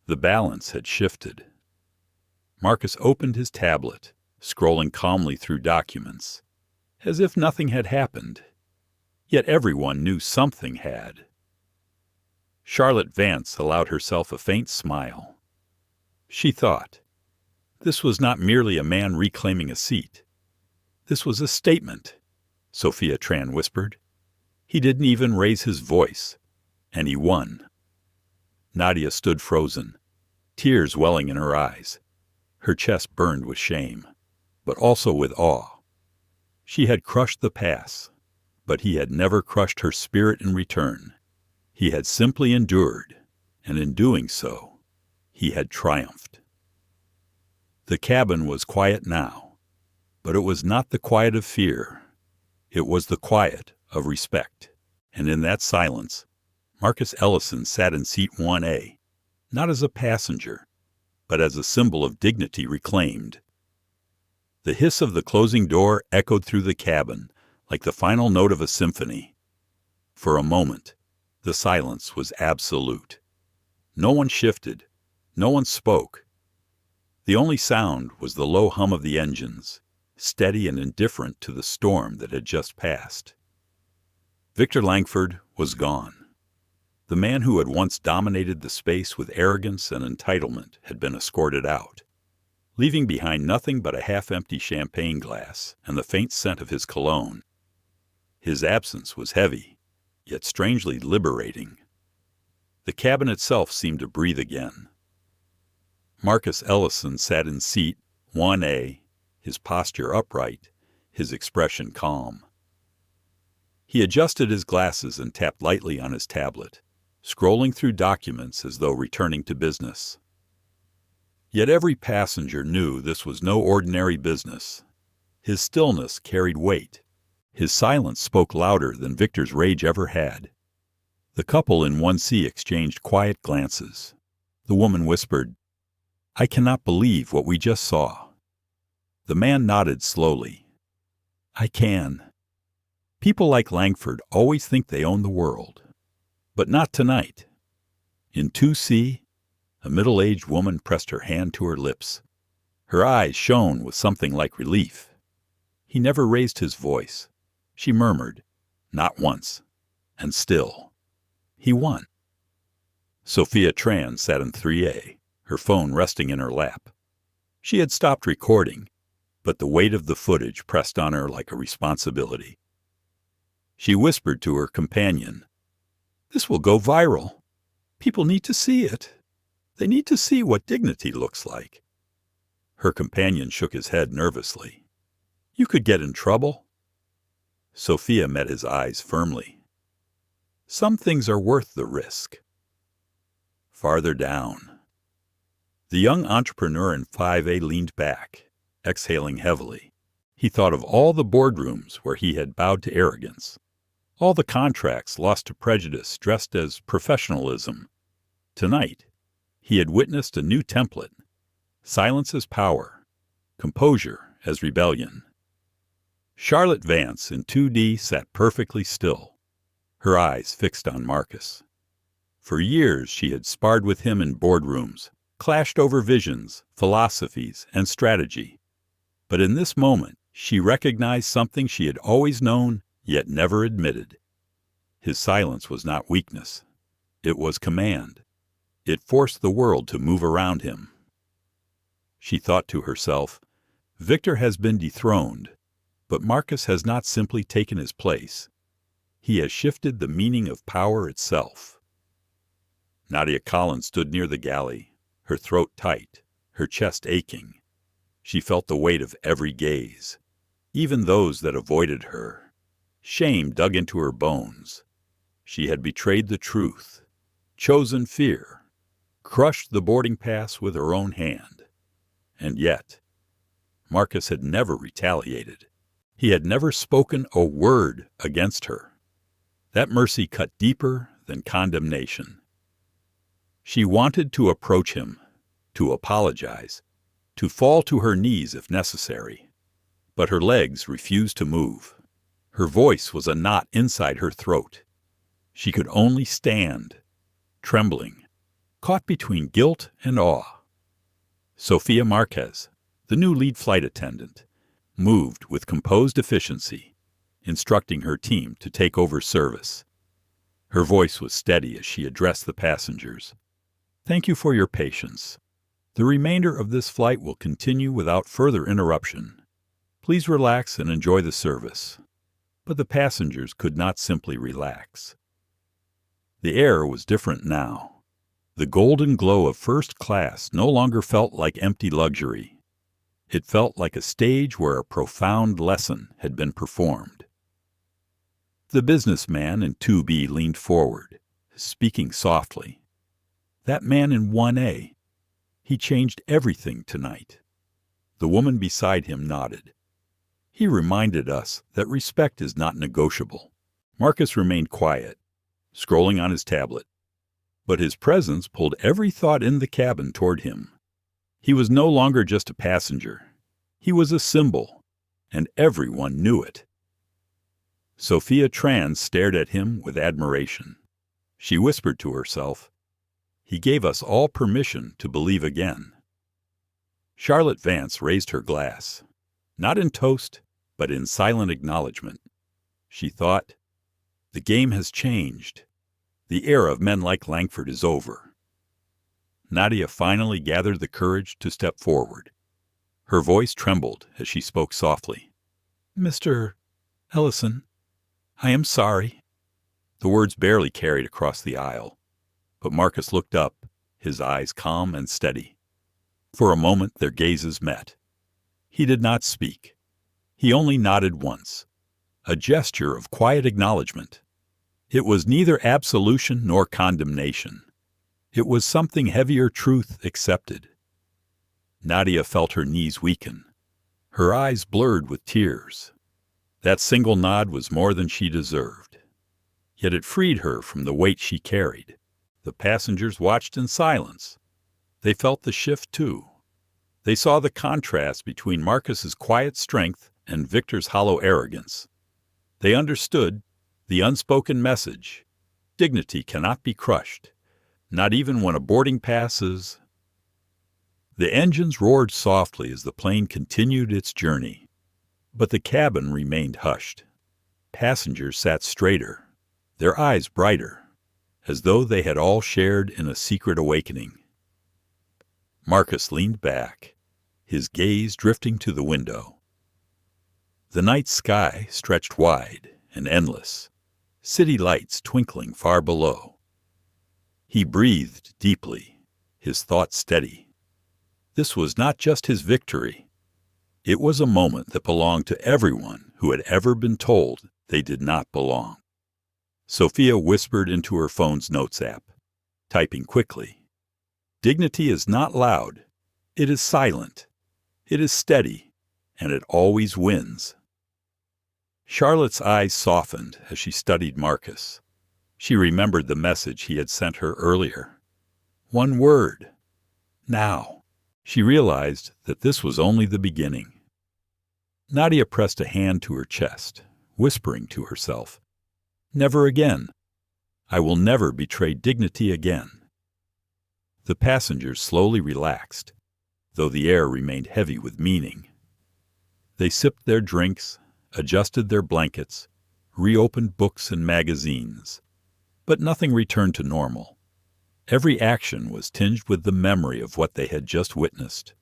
The balance had shifted. Marcus opened his tablet, scrolling calmly through documents, as if nothing had happened. Yet everyone knew something had. Charlotte Vance allowed herself a faint smile. She thought, this was not merely a man reclaiming a seat. This was a statement, Sophia Tran whispered. He didn't even raise his voice, and he won. Nadia stood frozen, tears welling in her eyes. Her chest burned with shame, but also with awe. She had crushed the pass, but he had never crushed her spirit in return. He had simply endured, and in doing so, he had triumphed. The cabin was quiet now, but it was not the quiet of fear. It was the quiet of respect, and in that silence, Marcus Ellison sat in seat 1A, not as a passenger, but as a symbol of dignity reclaimed. The hiss of the closing door echoed through the cabin like the final note of a symphony. For a moment, the silence was absolute. No one shifted, no one spoke. The only sound was the low hum of the engines, steady and indifferent to the storm that had just passed. Victor Langford was gone. The man who had once dominated the space with arrogance and entitlement had been escorted out, leaving behind nothing but a half-empty champagne glass and the faint scent of his cologne. His absence was heavy, yet strangely liberating. The cabin itself seemed to breathe again. Marcus Ellison sat in seat 1A, his posture upright, his expression calm. He adjusted his glasses and tapped lightly on his tablet, scrolling through documents as though returning to business. Yet every passenger knew this was no ordinary business. His stillness carried weight. His silence spoke louder than Victor's rage ever had. The couple in 1C exchanged quiet glances. The woman whispered, "I cannot believe what we just saw." The man nodded slowly. "I can. People like Langford always think they own the world. But not tonight." In 2C, a middle-aged woman pressed her hand to her lips. Her eyes shone with something like relief. He never raised his voice. She murmured, "Not once." And still, he won. Sophia Tran sat in 3A, her phone resting in her lap. She had stopped recording, but the weight of the footage pressed on her like a responsibility. She whispered to her companion, "This will go viral. People need to see it. They need to see what dignity looks like." Her companion shook his head nervously. "You could get in trouble." Sophia met his eyes firmly. "Some things are worth the risk." Farther down, the young entrepreneur in 5A leaned back, exhaling heavily. He thought of all the boardrooms where he had bowed to arrogance, all the contracts lost to prejudice dressed as professionalism. Tonight, he had witnessed a new template: silence as power, composure as rebellion. Charlotte Vance in 2D sat perfectly still, her eyes fixed on Marcus. For years she had sparred with him in boardrooms, clashed over visions, philosophies, and strategy. But in this moment, she recognized something she had always known, yet never admitted. His silence was not weakness. It was command. It forced the world to move around him. She thought to herself, "Victor has been dethroned, but Marcus has not simply taken his place. He has shifted the meaning of power itself." Nadia Collins stood near the galley, her throat tight, her chest aching. She felt the weight of every gaze, even those that avoided her. Shame dug into her bones. She had betrayed the truth, chosen fear, crushed the boarding pass with her own hand. And yet, Marcus had never retaliated. He had never spoken a word against her. That mercy cut deeper than condemnation. She wanted to approach him, to apologize, to fall to her knees if necessary. But her legs refused to move. Her voice was a knot inside her throat. She could only stand, trembling, caught between guilt and awe. Sophia Marquez, the new lead flight attendant, moved with composed efficiency, instructing her team to take over service. Her voice was steady as she addressed the passengers. "Thank you for your patience. The remainder of this flight will continue without further interruption. Please relax and enjoy the service." But the passengers could not simply relax. The air was different now. The golden glow of first class no longer felt like empty luxury. It felt like a stage where a profound lesson had been performed. The businessman in 2B leaned forward, speaking softly. That man in 1A, he changed everything tonight. The woman beside him nodded. He reminded us that respect is not negotiable. Marcus remained quiet, scrolling on his tablet. But his presence pulled every thought in the cabin toward him. He was no longer just a passenger. He was a symbol, and everyone knew it. Sophia Tran stared at him with admiration. She whispered to herself, "He gave us all permission to believe again." Charlotte Vance raised her glass, not in toast, but in silent acknowledgement. She thought, "The game has changed. The era of men like Langford is over." Nadia finally gathered the courage to step forward. Her voice trembled as she spoke softly. "Mr. Ellison, I am sorry." The words barely carried across the aisle, but Marcus looked up, his eyes calm and steady. For a moment their gazes met. He did not speak. He only nodded once, a gesture of quiet acknowledgement. It was neither absolution nor condemnation. It was something heavier truth accepted. Nadia felt her knees weaken. Her eyes blurred with tears. That single nod was more than she deserved. Yet it freed her from the weight she carried. The passengers watched in silence. They felt the shift too. They saw the contrast between Marcus's quiet strength and Victor's hollow arrogance. They understood the unspoken message: dignity cannot be crushed, not even when a boarding pass is. The engines roared softly as the plane continued its journey, but the cabin remained hushed. Passengers sat straighter, their eyes brighter, as though they had all shared in a secret awakening. Marcus leaned back, his gaze drifting to the window. The night sky stretched wide and endless, city lights twinkling far below. He breathed deeply, his thoughts steady. This was not just his victory. It was a moment that belonged to everyone who had ever been told they did not belong. Sophia whispered into her phone's notes app, typing quickly. Dignity is not loud. It is silent. It is steady, and it always wins. Charlotte's eyes softened as she studied Marcus. She remembered the message he had sent her earlier. One word. Now. She realized that this was only the beginning. Nadia pressed a hand to her chest, whispering to herself, "Never again. I will never betray dignity again." The passengers slowly relaxed, though the air remained heavy with meaning. They sipped their drinks, adjusted their blankets, reopened books and magazines. But nothing returned to normal. Every action was tinged with the memory of what they had just witnessed.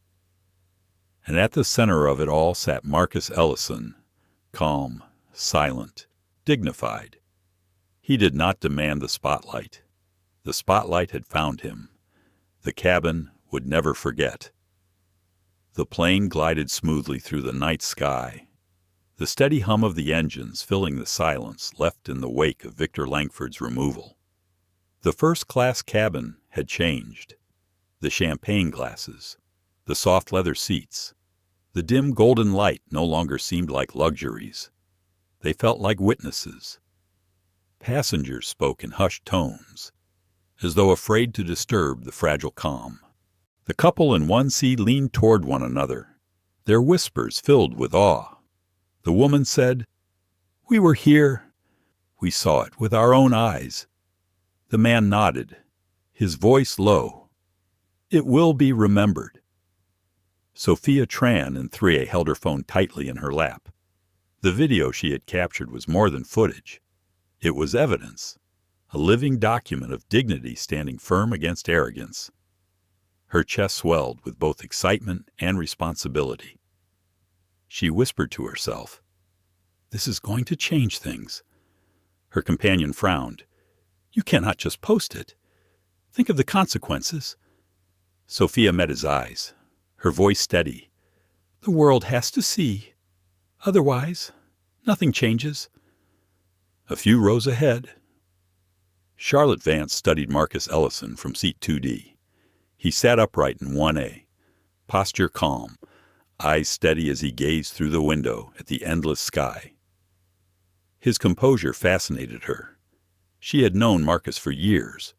And at the center of it all sat Marcus Ellison, calm, silent, dignified. He did not demand the spotlight. The spotlight had found him. The cabin would never forget. The plane glided smoothly through the night sky, the steady hum of the engines filling the silence left in the wake of Victor Langford's removal. The first-class cabin had changed. The champagne glasses, the soft leather seats, the dim golden light no longer seemed like luxuries. They felt like witnesses. Passengers spoke in hushed tones, as though afraid to disturb the fragile calm. The couple in one seat leaned toward one another, their whispers filled with awe. The woman said, "We were here. We saw it with our own eyes." The man nodded, his voice low. "It will be remembered." Sophia Tran and 3A held her phone tightly in her lap. The video she had captured was more than footage. It was evidence, a living document of dignity standing firm against arrogance. Her chest swelled with both excitement and responsibility. She whispered to herself, "This is going to change things." Her companion frowned. "You cannot just post it. Think of the consequences." Sophia met his eyes, her voice steady. "The world has to see. Otherwise, nothing changes." A few rows ahead. Charlotte Vance studied Marcus Ellison from seat 2D. He sat upright in 1A, posture calm, eyes steady as he gazed through the window at the endless sky. His composure fascinated her. She had known Marcus for years,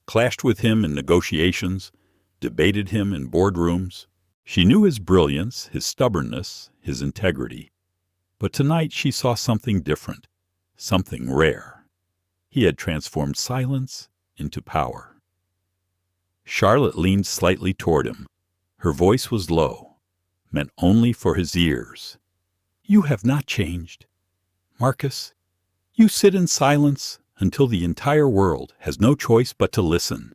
clashed with him in negotiations, debated him in boardrooms. She knew his brilliance, his stubbornness, his integrity. But tonight she saw something different, something rare. He had transformed silence into power. Charlotte leaned slightly toward him. Her voice was low, meant only for his ears. "You have not changed. Marcus, you sit in silence until the entire world has no choice but to listen."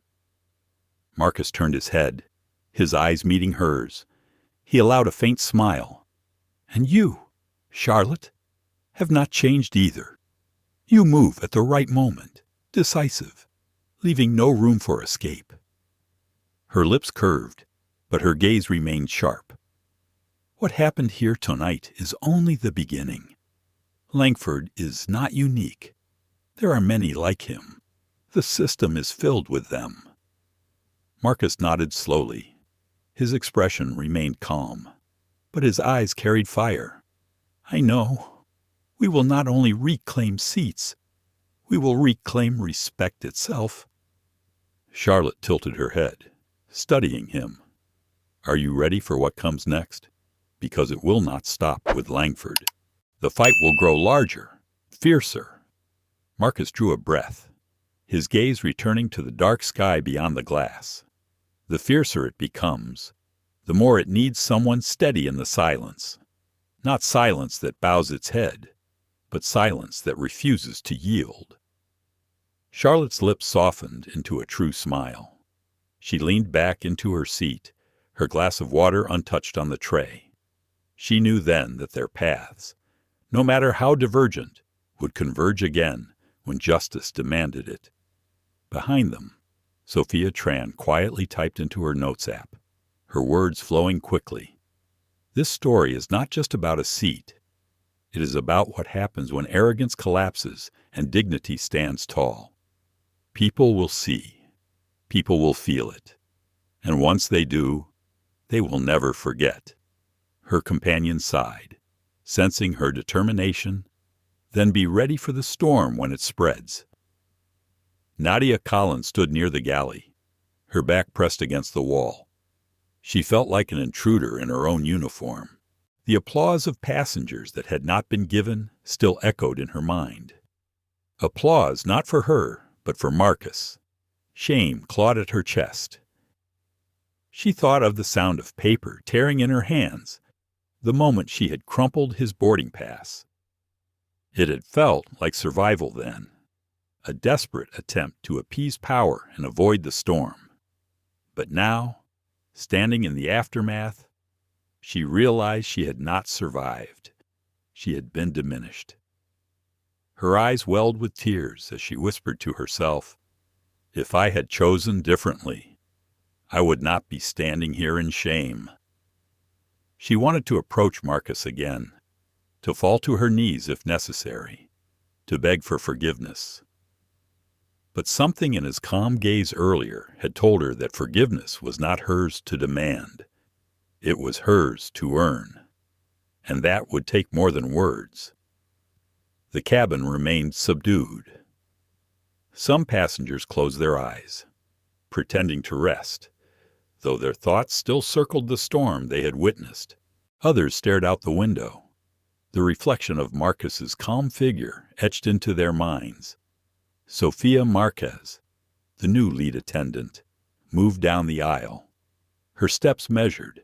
Marcus turned his head, his eyes meeting hers. He allowed a faint smile. "And you, Charlotte, have not changed either. You move at the right moment, decisive, leaving no room for escape. Her lips curved, but her gaze remained sharp. What happened here tonight is only the beginning. Langford is not unique. There are many like him. The system is filled with them. Marcus nodded slowly. His expression remained calm, but his eyes carried fire. I know. We will not only reclaim seats, we will reclaim respect itself. Charlotte tilted her head, studying him. Are you ready for what comes next? Because it will not stop with Langford. The fight will grow larger, fiercer. Marcus drew a breath, his gaze returning to the dark sky beyond the glass. The fiercer it becomes, the more it needs someone steady in the silence. Not silence that bows its head, but silence that refuses to yield. Charlotte's lips softened into a true smile. She leaned back into her seat, her glass of water untouched on the tray. She knew then that their paths, no matter how divergent, would converge again when justice demanded it. Behind them, Sophia Tran quietly typed into her notes app, her words flowing quickly. This story is not just about a seat. It is about what happens when arrogance collapses and dignity stands tall. People will see. People will feel it. And once they do, they will never forget. Her companion sighed, sensing her determination. Then be ready for the storm when it spreads. Nadia Collins stood near the galley, her back pressed against the wall. She felt like an intruder in her own uniform. The applause of passengers that had not been given still echoed in her mind. Applause not for her, but for Marcus. Shame clawed at her chest. She thought of the sound of paper tearing in her hands, the moment she had crumpled his boarding pass. It had felt like survival then, a desperate attempt to appease power and avoid the storm. But now, standing in the aftermath, she realized she had not survived. She had been diminished. Her eyes welled with tears as she whispered to herself, "If I had chosen differently, I would not be standing here in shame." She wanted to approach Marcus again, to fall to her knees if necessary, to beg for forgiveness. But something in his calm gaze earlier had told her that forgiveness was not hers to demand. It was hers to earn, and that would take more than words. The cabin remained subdued. Some passengers closed their eyes, pretending to rest, though their thoughts still circled the storm they had witnessed. Others stared out the window, the reflection of Marcus's calm figure etched into their minds. Sophia Marquez, the new lead attendant, moved down the aisle. Her steps measured.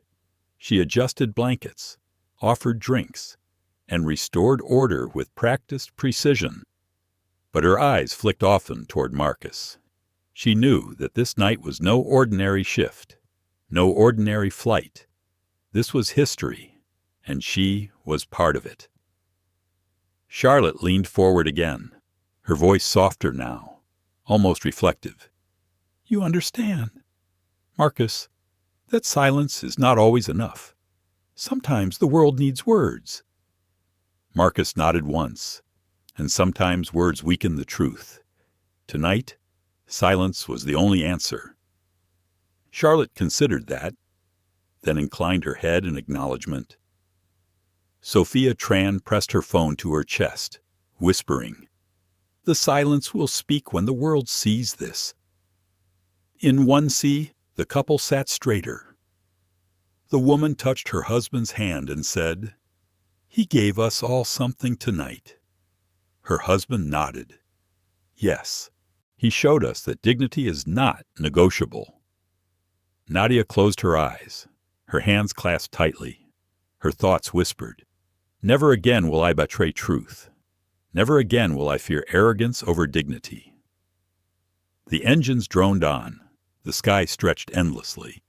She adjusted blankets, offered drinks, and restored order with practiced precision. But her eyes flicked often toward Marcus. She knew that this night was no ordinary shift, no ordinary flight. This was history, and she was part of it. Charlotte leaned forward again, her voice softer now, almost reflective. You understand, Marcus, that silence is not always enough. Sometimes the world needs words. Marcus nodded once, and sometimes words weaken the truth. Tonight, silence was the only answer. Charlotte considered that, then inclined her head in acknowledgement. Sophia Tran pressed her phone to her chest, whispering, "The silence will speak when the world sees this." In 1C, the couple sat straighter. The woman touched her husband's hand and said, "He gave us all something tonight." Her husband nodded. Yes, he showed us that dignity is not negotiable. Nadia closed her eyes, her hands clasped tightly. Her thoughts whispered, "Never again will I betray truth. Never again will I fear arrogance over dignity." The engines droned on. The sky stretched endlessly.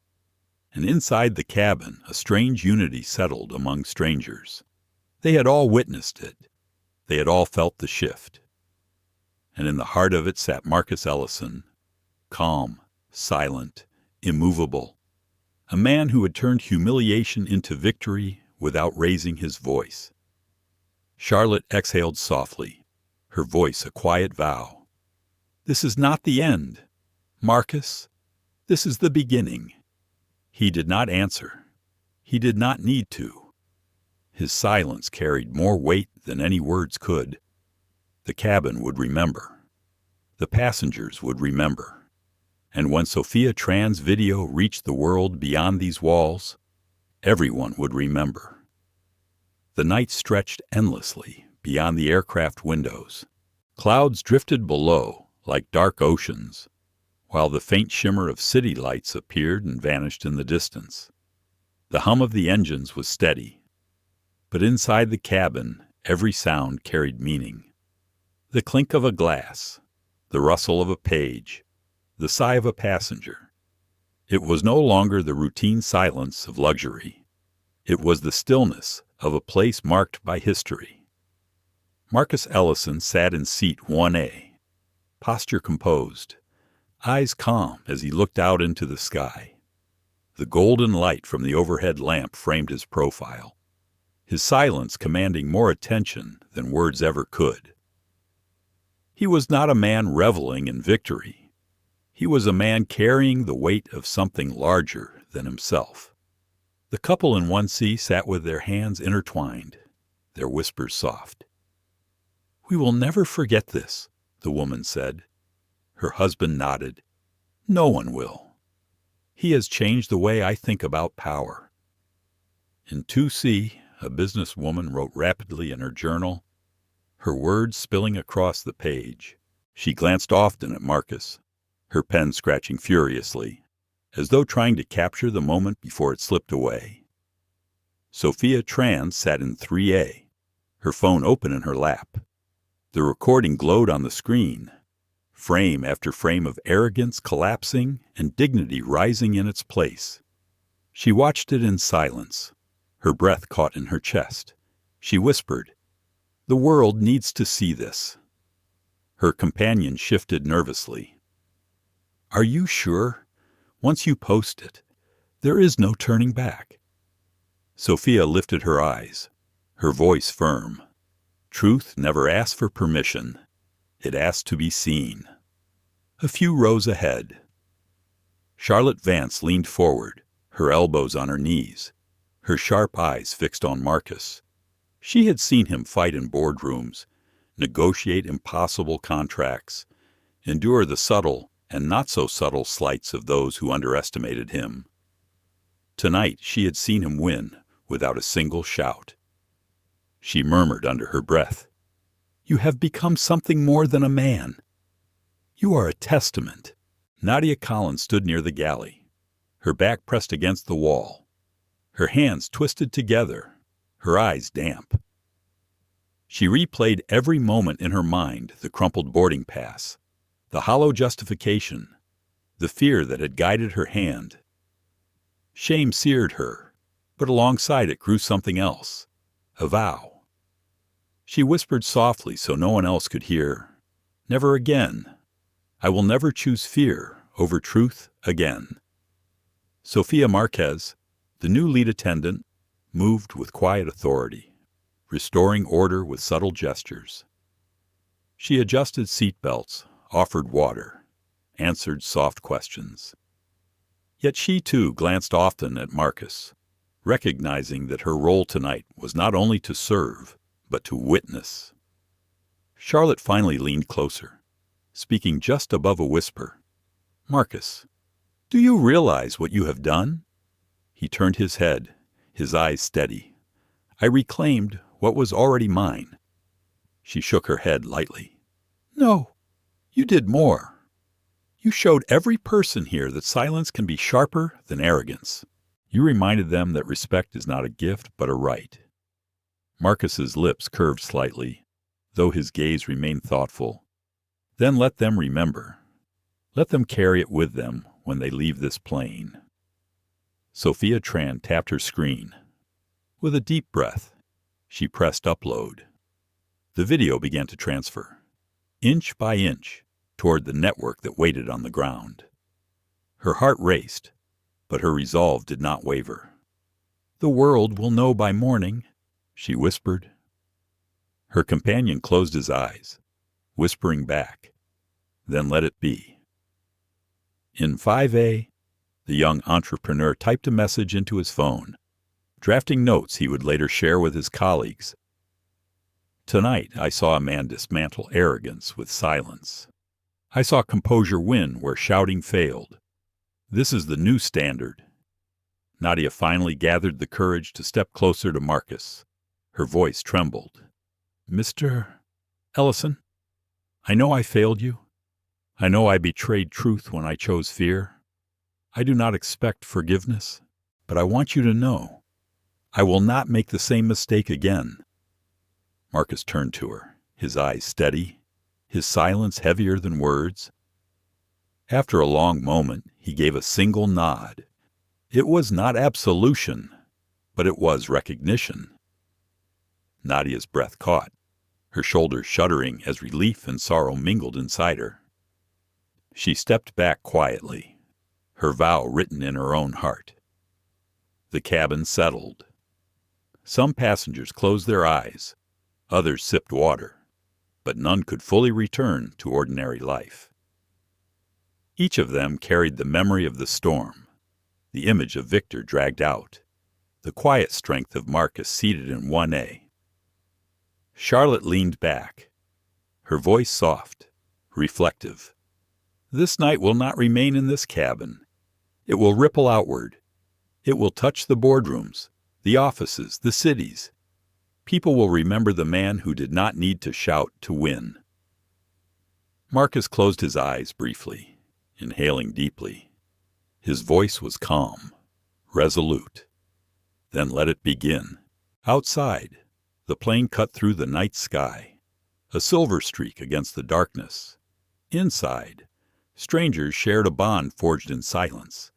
And inside the cabin, a strange unity settled among strangers. They had all witnessed it. They had all felt the shift. and in the heart of it sat Marcus Ellison, calm, silent, immovable, a man who had turned humiliation into victory without raising his voice. Charlotte exhaled softly, her voice a quiet vow. "This is not the end, Marcus. This is the beginning." He did not answer. He did not need to. His silence carried more weight than any words could. The cabin would remember. The passengers would remember. And when Sophia Tran's video reached the world beyond these walls, everyone would remember. The night stretched endlessly beyond the aircraft windows. Clouds drifted below like dark oceans, while the faint shimmer of city lights appeared and vanished in the distance. The hum of the engines was steady, but inside the cabin every sound carried meaning. The clink of a glass, the rustle of a page, the sigh of a passenger. It was no longer the routine silence of luxury. It was the stillness of a place marked by history. Marcus Ellison sat in seat 1A, posture composed, eyes calm as he looked out into the sky. The golden light from the overhead lamp framed his profile, his silence commanding more attention than words ever could. He was not a man reveling in victory. He was a man carrying the weight of something larger than himself. The couple in 1C sat with their hands intertwined, their whispers soft. "We will never forget this," the woman said. Her husband nodded. "No one will. He has changed the way I think about power." In 2C, a businesswoman wrote rapidly in her journal, her words spilling across the page. She glanced often at Marcus, her pen scratching furiously, as though trying to capture the moment before it slipped away. Sophia Tran sat in 3A, her phone open in her lap. The recording glowed on the screen, frame after frame of arrogance collapsing and dignity rising in its place. She watched it in silence, her breath caught in her chest. She whispered, "The world needs to see this." Her companion shifted nervously. "Are you sure? Once you post it, there is no turning back." Sophia lifted her eyes, her voice firm. Truth never asked for permission. It asked to be seen. A few rows ahead, Charlotte Vance leaned forward, her elbows on her knees, her sharp eyes fixed on Marcus. She had seen him fight in boardrooms, negotiate impossible contracts, endure the subtle and not-so-subtle slights of those who underestimated him. Tonight she had seen him win without a single shout. She murmured under her breath, "You have become something more than a man. You are a testament." Nadia Collins stood near the galley, her back pressed against the wall, her hands twisted together, her eyes damp. She replayed every moment in her mind, the crumpled boarding pass, the hollow justification, the fear that had guided her hand. Shame seared her, but alongside it grew something else, a vow. She whispered softly so no one else could hear, "Never again. I will never choose fear over truth again." Sophia Marquez, the new lead attendant, moved with quiet authority, restoring order with subtle gestures. She adjusted seat belts, offered water, answered soft questions. Yet she too glanced often at Marcus, recognizing that her role tonight was not only to serve, but to witness. Charlotte finally leaned closer, speaking just above a whisper. "Marcus, do you realize what you have done?" He turned his head, his eyes steady. "I reclaimed what was already mine." She shook her head lightly. "No, you did more. You showed every person here that silence can be sharper than arrogance. You reminded them that respect is not a gift but a right." Marcus's lips curved slightly, though his gaze remained thoughtful. "Then let them remember. Let them carry it with them when they leave this plane." Sophia Tran tapped her screen. With a deep breath, she pressed upload. The video began to transfer. inch by inch, toward the network that waited on the ground. Her heart raced, but her resolve did not waver. "The world will know by morning," she whispered. Her companion closed his eyes, whispering back, "Then let it be." In 5A, the young entrepreneur typed a message into his phone, drafting notes he would later share with his colleagues. "Tonight I saw a man dismantle arrogance with silence. I saw composure win where shouting failed. This is the new standard." Nadia finally gathered the courage to step closer to Marcus. Her voice trembled. "Mr. Ellison, I know I failed you. I know I betrayed truth when I chose fear. I do not expect forgiveness, but I want you to know I will not make the same mistake again." Marcus turned to her, his eyes steady, his silence heavier than words. After a long moment, he gave a single nod. It was not absolution, but it was recognition. Nadia's breath caught, her shoulders shuddering as relief and sorrow mingled inside her. She stepped back quietly, her vow written in her own heart. The cabin settled. Some passengers closed their eyes, others sipped water, but none could fully return to ordinary life. Each of them carried the memory of the storm, the image of Victor dragged out, the quiet strength of Marcus seated in 1A. Charlotte leaned back, her voice soft, reflective. "This night will not remain in this cabin. It will ripple outward. It will touch the boardrooms, the offices, the cities. People will remember the man who did not need to shout to win." Marcus closed his eyes briefly, inhaling deeply. His voice was calm, resolute. Then let it begin. Outside, the plane cut through the night sky, a silver streak against the darkness. Inside, strangers shared a bond forged in silence,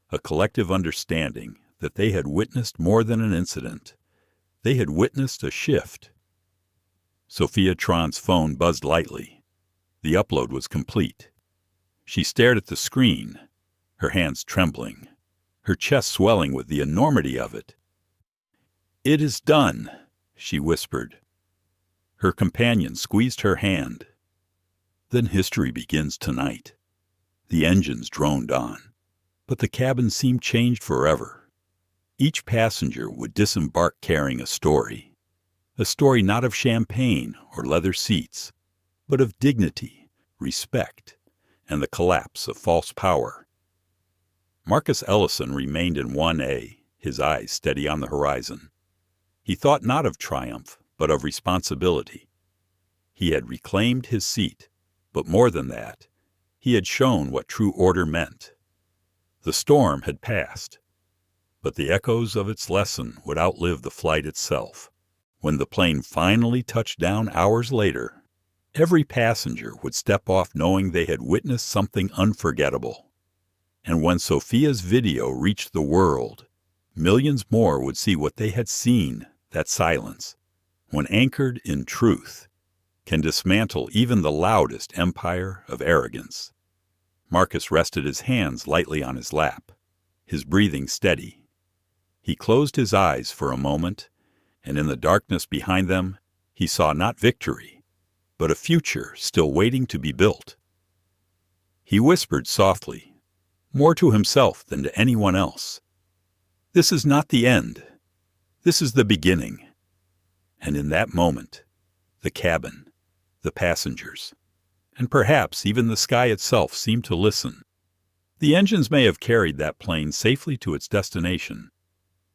a collective understanding that they had witnessed more than an incident. They had witnessed a shift. Sophia Tron's phone buzzed lightly. The upload was complete. She stared at the screen, her hands trembling, her chest swelling with the enormity of it. "It is done," she whispered. Her companion squeezed her hand. "Then history begins tonight." The engines droned on, but the cabin seemed changed forever. Each passenger would disembark carrying a story not of champagne or leather seats, but of dignity, respect, and the collapse of false power. Marcus Ellison remained in 1A, his eyes steady on the horizon. He thought not of triumph, but of responsibility. He had reclaimed his seat, but more than that, he had shown what true order meant. The storm had passed, but the echoes of its lesson would outlive the flight itself. When the plane finally touched down hours later, every passenger would step off knowing they had witnessed something unforgettable. And when Sophia's video reached the world, millions more would see what they had seen, that silence, when anchored in truth, can dismantle even the loudest empire of arrogance. Marcus rested his hands lightly on his lap, his breathing steady. He closed his eyes for a moment, and in the darkness behind them, he saw not victory, but a future still waiting to be built. He whispered softly, more to himself than to anyone else, "This is not the end. This is the beginning." And in that moment, the cabin, the passengers, and perhaps even the sky itself seemed to listen. The engines may have carried that plane safely to its destination,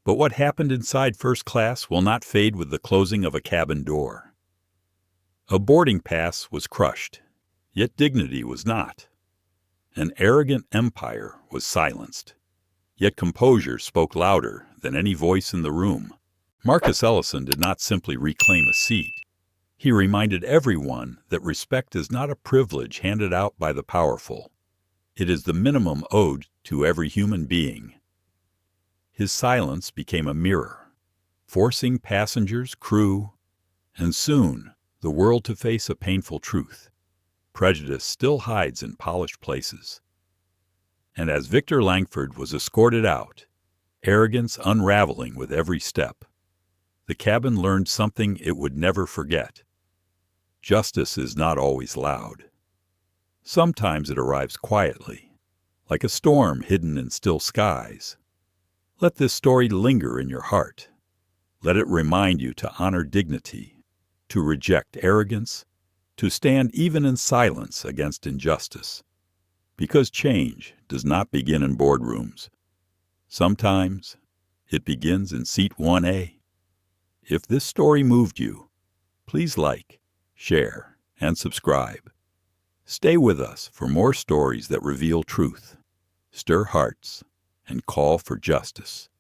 but what happened inside first class will not fade with the closing of a cabin door. A boarding pass was crushed, yet dignity was not. An arrogant empire was silenced, yet composure spoke louder than any voice in the room. Marcus Ellison did not simply reclaim a seat. He reminded everyone that respect is not a privilege handed out by the powerful. It is the minimum owed to every human being. His silence became a mirror, forcing passengers, crew, and soon the world to face a painful truth. prejudice still hides in polished places. And as Victor Langford was escorted out, arrogance unraveling with every step, the cabin learned something it would never forget. Justice is not always loud. Sometimes it arrives quietly, like a storm hidden in still skies. Let this story linger in your heart. Let it remind you to honor dignity, to reject arrogance, to stand even in silence against injustice. Because change does not begin in boardrooms. Sometimes it begins in seat 1A. If this story moved you, please like, share, and subscribe. Stay with us for more stories that reveal truth, stir hearts, and call for justice.